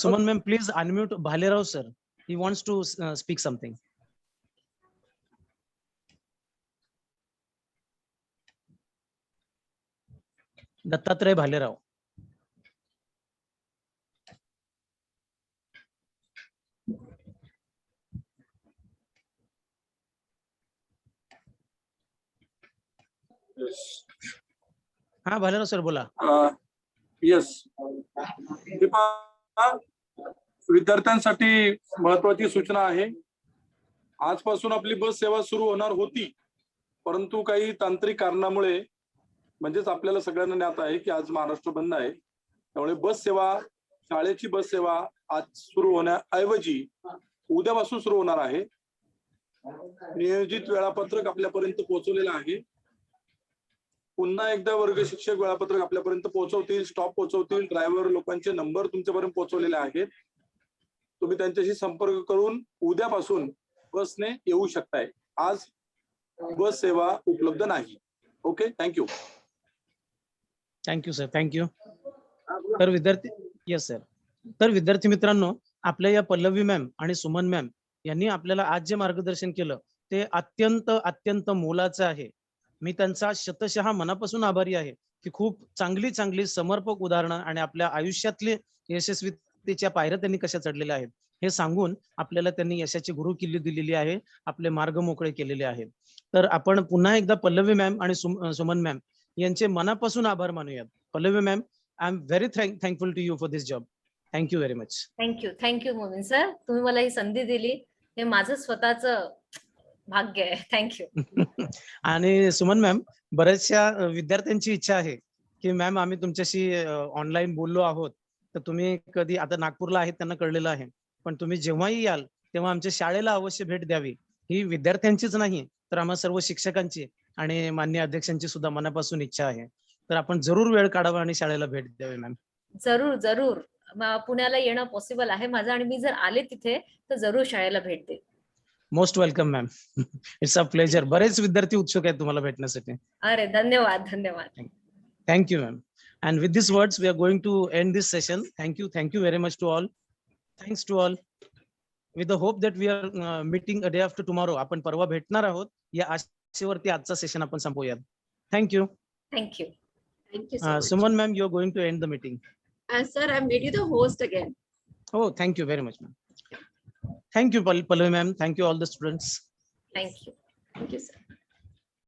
Suman ma'am, please unmute Bhalerao sir. He wants to speak something. Dattatray Bhalerao. हाँ Bhalerao sir बोला. येस, विद्यार्थ्यांसाठी महत्वाची सूचना आहे. आजपासून आपली बस सेवा सुरू होणार होती, परंतु काही तांत्रिक कारणामुळे म्हणजेच आपल्याला सगळ्यांना ज्ञात आहे की आज महाराष्ट्र बंद आहे. त्यामुळे बस सेवा, शाळेची बस सेवा आज सुरू होण्याऐवजी उद्यापासून सुरू होणार आहे. नियोजित वेळापत्रक आपल्यापर्यंत पोहोचवलेलं आहे. पुन्हा एकदा वर्ग शिक्षक वेळापत्रक आपल्यापर्यंत पोहोचवतील, स्टॉप पोहोचवतील, ड्रायव्हर लोकांचे नंबर तुमच्यापर्यंत पोहोचवलेले आहेत. तुम्ही त्यांच्याशी संपर्क करून उद्यापासून बसने येऊ शकताय. आज बस सेवा उपलब्ध नाही. Okay, thank you. Thank you sir, thank you. तर विद्यार्थी, येस सर. तर विद्यार्थी मित्रांनो, आपल्या या पल्लवी मॅम आणि सुमन मॅम यांनी आपल्याला आज जे मार्गदर्शन केलं ते अत्यंत मोलाचं आहे. मी त्यांचा शतशः मनापासून आभारी आहे की खूप चांगली समर्पक उदाहरणं आणि आपल्या आयुष्यातले यशस्वीतेच्या पायऱ्या त्यांनी कशा चढलेल्या आहेत हे सांगून आपल्याला त्यांनी यशाची गुरुकिल्ली दिलेली आहे, आपले मार्ग मोकळे केलेले आहेत. तर आपण पुन्हा एकदा पल्लवी मॅम आणि सुमन मॅम यांचे मनापासून आभार मानूयात. Pallavi ma'am, I am very thankful to you for this job. Thank you very much. Thank you Momin sir, तुम्ही मला ही संधी दिली, हे माझं स्वतःचं भाग्य आहे. थँक्यू. आणि सुमन मॅम, बऱ्याचशा विद्यार्थ्यांची इच्छा आहे की मॅम आम्ही तुमच्याशी ऑनलाईन बोललो आहोत, तर तुम्ही कधी, आता नागपूरला आहेत त्यांना कळलेलं आहे, पण तुम्ही जेव्हाही याल तेव्हा आमच्या शाळेला अवश्य भेट द्यावी. ही विद्यार्थ्यांचीच नाही तर आम्हा सर्व शिक्षकांची आणि माननीय अध्यक्षांची सुद्धा मनापासून इच्छा आहे. तर आपण जरूर वेळ काढावा आणि शाळेला भेट द्यावी मॅम. जरूर पुण्याला येणं पॉसिबल आहे माझं, आणि मी जर आले तिथे तर जरूर शाळेला भेट देईन. Most welcome ma'am. It's a pleasure. बरेच विद्यार्थी उत्सुक आहेत तुम्हाला भेटण्यासाठी. अरे धन्यवाद. Thank you, ma'am. And with these words, we are going to end this session. Thank you very much to all. Thanks to all. With the hope that we are meeting a day after tomorrow. आपण परवा भेटणार आहोत या आशेवरती आजचा session आपण संपवूयात. Thank you. Thank you so much. Suman ma'am, you are going to end the meeting. Sir, I made you the host again. Oh, thank you very much, ma'am. Thank you, Pallavi ma'am. Thank you all the students. Thank you. Thank you, sir.